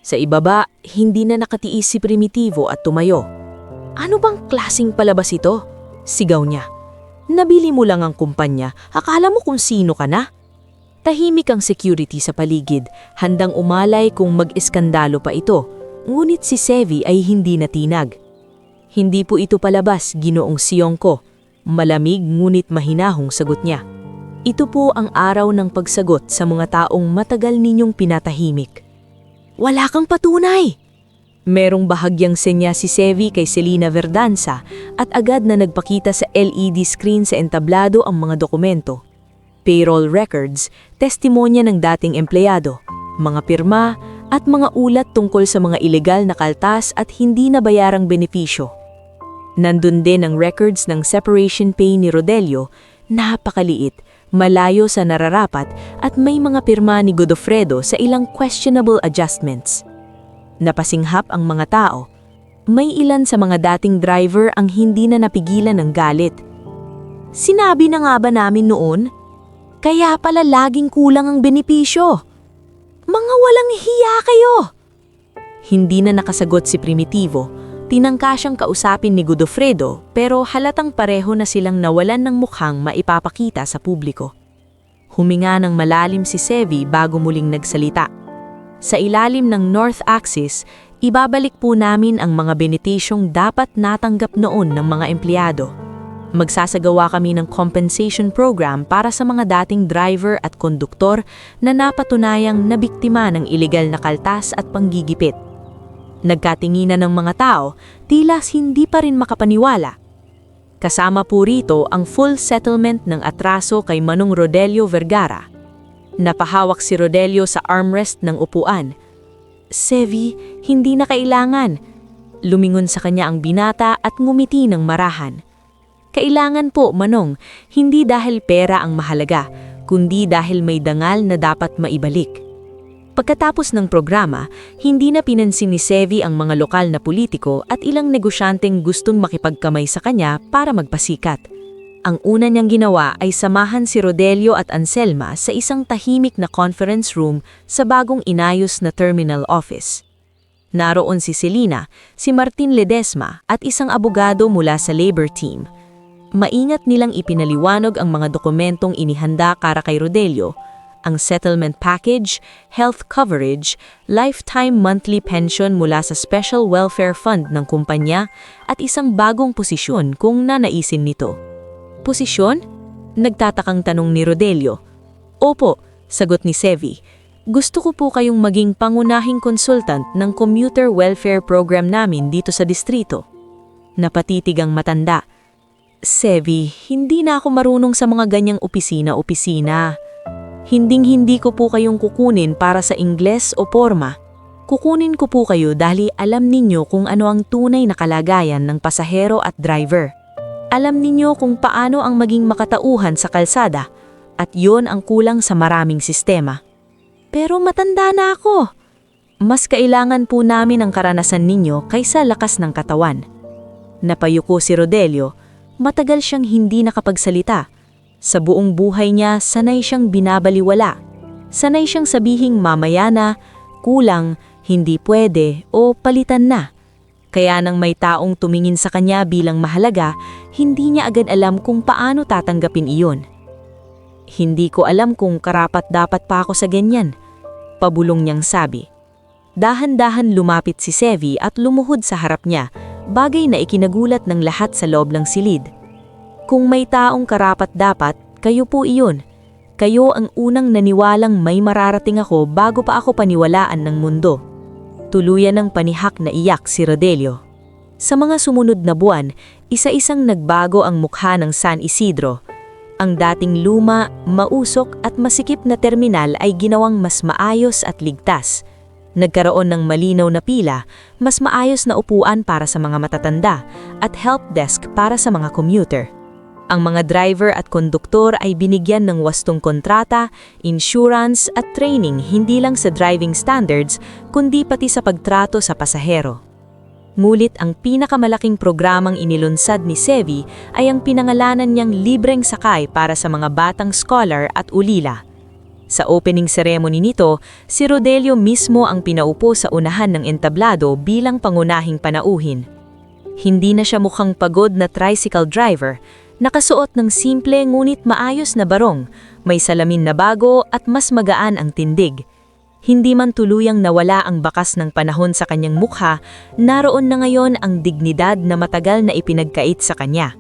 Sa ibaba, hindi na nakatiis si Primitivo at tumayo. Ano bang klasing palabas ito? Sigaw niya. Nabili mo lang ang kumpanya, akala mo kung sino ka na? Tahimik ang security sa paligid, handang umalay kung mag-eskandalo pa ito. Ngunit si Sevi ay hindi natinag. Hindi po ito palabas, Ginoong Siongko. Malamig ngunit mahinahong sagot niya. Ito po ang araw ng pagsagot sa mga taong matagal ninyong pinatahimik. Wala kang patunay! Merong bahagyang senya si Sevi kay Selina Verdanza at agad na nagpakita sa LED screen sa entablado ang mga dokumento. Payroll records, testimonya ng dating empleyado, mga pirma at mga ulat tungkol sa mga ilegal na kaltas at hindi nabayarang benepisyo. Nandun din ang records ng separation pay ni Rodelio, napakaliit, malayo sa nararapat at may mga pirma ni Godofredo sa ilang questionable adjustments. Napasinghap ang mga tao. May ilan sa mga dating driver ang hindi na napigilan ng galit. Sinabi na nga ba namin noon? Kaya pala laging kulang ang benepisyo. Mga walang hiya kayo! Hindi na nakasagot si Primitivo. Tinangka siyang kausapin ni Godofredo pero halatang pareho na silang nawalan ng mukhang maipapakita sa publiko. Huminga ng malalim si Sevi bago muling nagsalita. Sa ilalim ng North Axis, ibabalik po namin ang mga benepisyong dapat natanggap noon ng mga empleyado. Magsasagawa kami ng compensation program para sa mga dating driver at konduktor na napatunayang nabiktima ng ilegal na kaltas at panggigipit. Nagkatinginan ng mga tao, tila hindi pa rin makapaniwala. Kasama po rito ang full settlement ng atraso kay Manong Rodelio Vergara. Napahawak si Rodelio sa armrest ng upuan. Sevi, hindi na kailangan. Lumingon sa kanya ang binata at ngumiti ng marahan. Kailangan po, Manong, hindi dahil pera ang mahalaga, kundi dahil may dangal na dapat maibalik. Pagkatapos ng programa, hindi na pinansin ni Sevi ang mga lokal na politiko at ilang negosyanteng gustong makipagkamay sa kanya para magpasikat. Ang una niyang ginawa ay samahan si Rodelio at Anselma sa isang tahimik na conference room sa bagong inayos na terminal office. Naroon si Selina, si Martin Ledesma at isang abogado mula sa labor team. Maingat nilang ipinaliwanag ang mga dokumentong inihanda para kay Rodelio, ang settlement package, health coverage, lifetime monthly pension mula sa Special Welfare Fund ng kumpanya at isang bagong posisyon kung nanaisin nito. Posisyon? Nagtatakang tanong ni Rodelio. Opo, sagot ni Sevi. Gusto ko po kayong maging pangunahing consultant ng commuter welfare program namin dito sa distrito. Napatitig ang matanda. Sevi, hindi na ako marunong sa mga ganyang opisina-opisina. Hinding-hindi ko po kayong kukunin para sa Ingles o porma. Kukunin ko po kayo dahil alam ninyo kung ano ang tunay na kalagayan ng pasahero at driver. Alam ninyo kung paano ang maging makatauhan sa kalsada at yon ang kulang sa maraming sistema. Pero matanda na ako. Mas kailangan po namin ang karanasan ninyo kaysa lakas ng katawan. Napayuko si Rodelio. matagal siyang hindi nakapagsalita. Sa buong buhay niya, sanay siyang binabaliwala. Sanay siyang sabihing mamaya na, kulang, hindi pwede o palitan na. Kaya nang may taong tumingin sa kanya bilang mahalaga, hindi niya agad alam kung paano tatanggapin iyon. Hindi ko alam kung karapat-dapat pa ako sa ganyan, pabulong niyang sabi. Dahan-dahan lumapit si Sevi at lumuhod sa harap niya, bagay na ikinagulat ng lahat sa loob ng silid. Kung may taong karapat-dapat, kayo po iyon. Kayo ang unang naniwalang may mararating ako bago pa ako paniwalaan ng mundo. Tuluyan ng panihak na iyak si Rodelio. Sa mga sumunod na buwan, isa-isang nagbago ang mukha ng San Isidro. Ang dating luma, mausok at masikip na terminal ay ginawang mas maayos at ligtas. Nagkaroon ng malinaw na pila, mas maayos na upuan para sa mga matatanda at help desk para sa mga commuter. Ang mga driver at konduktor ay binigyan ng wastong kontrata, insurance at training hindi lang sa driving standards kundi pati sa pagtrato sa pasahero. Ngulit ang pinakamalaking programang inilunsad ni Sevi ay ang pinangalanan niyang libreng sakay para sa mga batang scholar at ulila. Sa opening ceremony nito, si Rodelio mismo ang pinaupo sa unahan ng entablado bilang pangunahing panauhin. Hindi na siya mukhang pagod na tricycle driver, nakasuot ng simple ngunit maayos na barong, may salamin na bago at mas magaan ang tindig. Hindi man tuluyang nawala ang bakas ng panahon sa kanyang mukha, naroon na ngayon ang dignidad na matagal na ipinagkait sa kanya.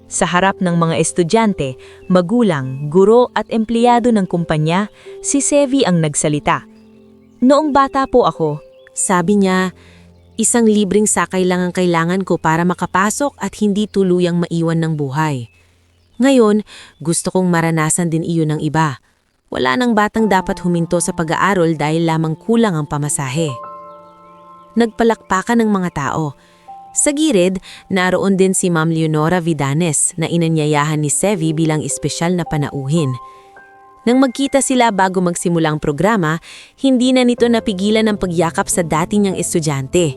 Sa harap ng mga estudyante, magulang, guro at empleyado ng kumpanya, si Sevi ang nagsalita. Noong bata po ako, Sabi niya, isang libreng sakay lang ang kailangan ko para makapasok at hindi tuluyang maiwan ng buhay. Ngayon, gusto kong maranasan din iyon ng iba. Wala nang batang dapat huminto sa pag-aaral dahil lamang kulang ang pamasahe. Nagpalakpakan ng mga tao. Sa gilid, naroon din si Ma'am Leonora Vidanes na inanyayahan ni Sevi bilang espesyal na panauhin. Nang magkita sila bago magsimula ang programa, hindi na nito napigilan ang pagyakap sa dati niyang estudyante.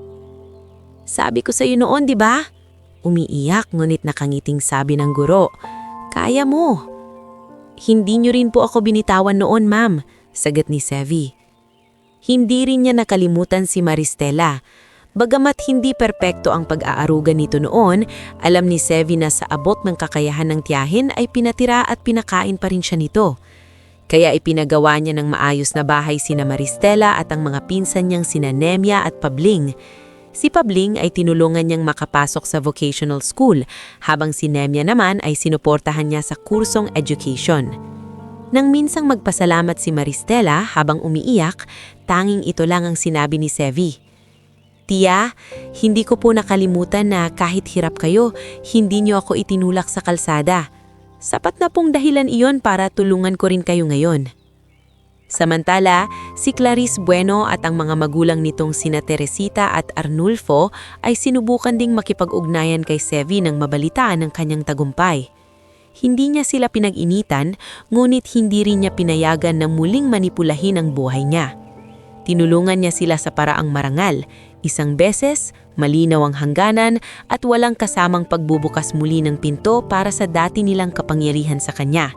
Sabi ko sa iyo noon, di ba? Umiiyak ngunit nakangiting sabi ng guro. Kaya mo. Hindi niyo rin po ako binitawan noon, ma'am, sagot ni Sevi. Hindi rin niya nakalimutan si Maristela. Bagamat hindi perpekto ang pag-aaruga nito noon, alam ni Sevi na sa abot ng kakayahan ng tiyahin ay pinatira at pinakain pa rin siya nito. Kaya ipinagawa niya ng maayos na bahay sina Maristela at ang mga pinsan niyang sina Nemia at Pabling. Si Pabling ay tinulungan niyang makapasok sa vocational school, habang si Nemia naman ay sinuportahan niya sa kursong education. Nang minsang magpasalamat si Maristela habang umiiyak, tanging ito lang ang sinabi ni Sevi. Tia, hindi ko po nakalimutan na kahit hirap kayo, hindi niyo ako itinulak sa kalsada. Sapat na pong dahilan iyon para tulungan ko rin kayo ngayon. Samantala, si Clarice Bueno at ang mga magulang nitong sina Teresita at Arnulfo ay sinubukan ding makipag-ugnayan kay Sevi nang mabalitaan ang kanyang tagumpay. Hindi niya sila pinag-initan, ngunit hindi rin niya pinayagan na muling manipulahin ang buhay niya. Tinulungan niya sila sa paraang marangal, isang beses, malinaw ang hangganan at walang kasamang pagbubukas muli ng pinto para sa dati nilang kapangyarihan sa kanya.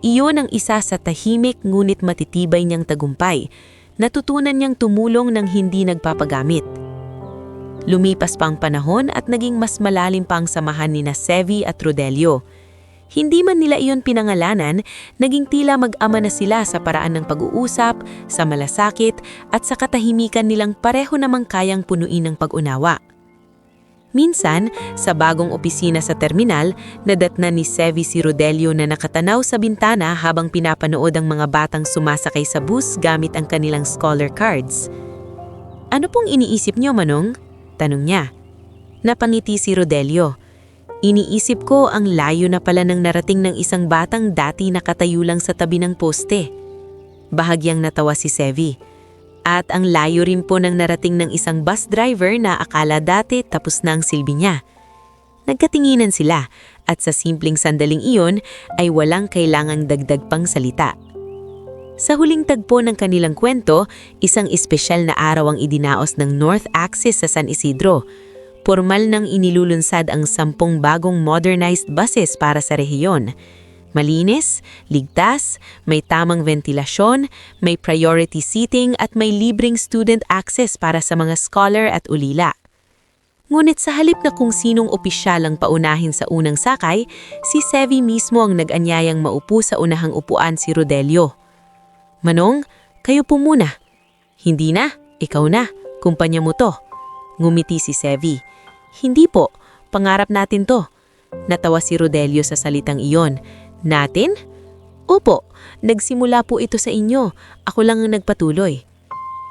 Iyon ang isa sa tahimik ngunit matitibay niyang tagumpay. Natutunan niyang tumulong ng hindi nagpapagamit. Lumipas pa ang panahon at naging mas malalim pa ang samahan nina Sevi at Rodelio. Hindi man nila iyon pinangalanan, naging tila mag-ama na sila sa paraan ng pag-uusap, sa malasakit at sa katahimikan nilang pareho namang kayang punuin ng pag-unawa. Minsan, sa bagong opisina sa terminal, nadatnan ni Sevi si Rodelio na nakatanaw sa bintana habang pinapanood ang mga batang sumasakay sa bus gamit ang kanilang scholar cards. Ano pong iniisip niyo, Manong? Tanong niya. Napangiti si Rodelio. Iniisip ko ang layo na pala ng narating ng isang batang dati nakatayo lang sa tabi ng poste. Bahagyang natawa si Sevi. At ang layo rin po ng narating ng isang bus driver na akala dati tapos na ang silbi niya. Nagkatinginan sila at sa simpleng sandaling iyon ay walang kailangang dagdag pang salita. Sa huling tagpo ng kanilang kwento, isang espesyal na araw ang idinaos ng North Axis sa San Isidro. Pormal nang inilulunsad ang 10 bagong modernized buses para sa rehiyon. Malinis, ligtas, may tamang ventilasyon, may priority seating at may libreng student access para sa mga scholar at ulila. Ngunit sa halip na kung sinong opisyal ang paunahin sa unang sakay, si Sevi mismo ang nag-anyayang maupo sa unahang upuan si Rodelio. "Manong, kayo po muna." "Hindi na, ikaw na, kumpanya mo to." Ngumiti si Sevi. "Hindi po, pangarap natin to." Natawa si Rodelio sa salitang iyon. "Natin?" "Opo, nagsimula po ito sa inyo. Ako lang ang nagpatuloy."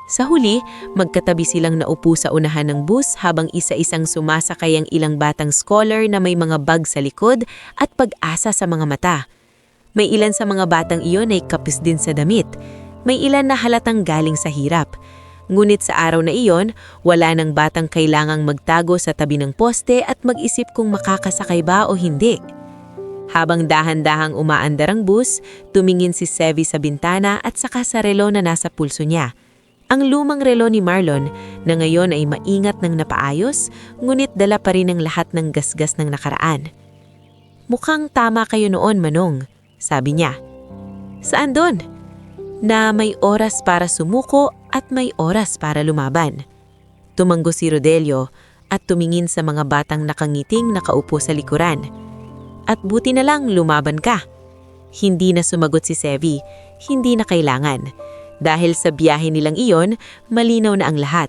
Sa huli, magkatabi silang naupo sa unahan ng bus habang isa-isang sumasakay ang ilang batang scholar na may mga bag sa likod at pag-asa sa mga mata. May ilan sa mga batang iyon ay kapis din sa damit. May ilan na halatang galing sa hirap. Ngunit sa araw na iyon, wala ng batang kailangang magtago sa tabi ng poste at mag-isip kung makakasakay ba o hindi. Habang dahan-dahang umaandar ang bus, tumingin si Sevi sa bintana at saka sa relo na nasa pulso niya. Ang lumang relo ni Marlon na ngayon ay maingat ng napaayos, ngunit dala pa rin ang lahat ng gasgas ng nakaraan. "Mukhang tama kayo noon, Manong," sabi niya. "Saan doon?" "Na may oras para sumuko at may oras para lumaban." Tumanggo si Rodelio at tumingin sa mga batang nakangiting nakaupo sa likuran. "At buti na lang lumaban ka." Hindi na sumagot si Sevi, hindi na kailangan. Dahil sa biyahe nilang iyon, malinaw na ang lahat.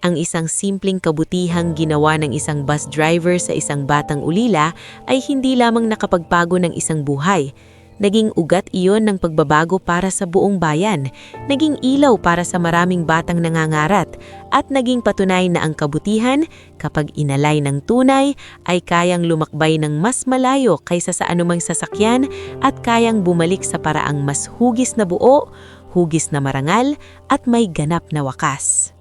Ang isang simpleng kabutihang ginawa ng isang bus driver sa isang batang ulila ay hindi lamang nakapagpago ng isang buhay. Naging ugat iyon ng pagbabago para sa buong bayan, naging ilaw para sa maraming batang nangangarat, at naging patunay na ang kabutihan, kapag inalay ng tunay, ay kayang lumakbay ng mas malayo kaysa sa anumang sasakyan at kayang bumalik sa paraang mas hugis na buo, hugis na marangal, at may ganap na wakas.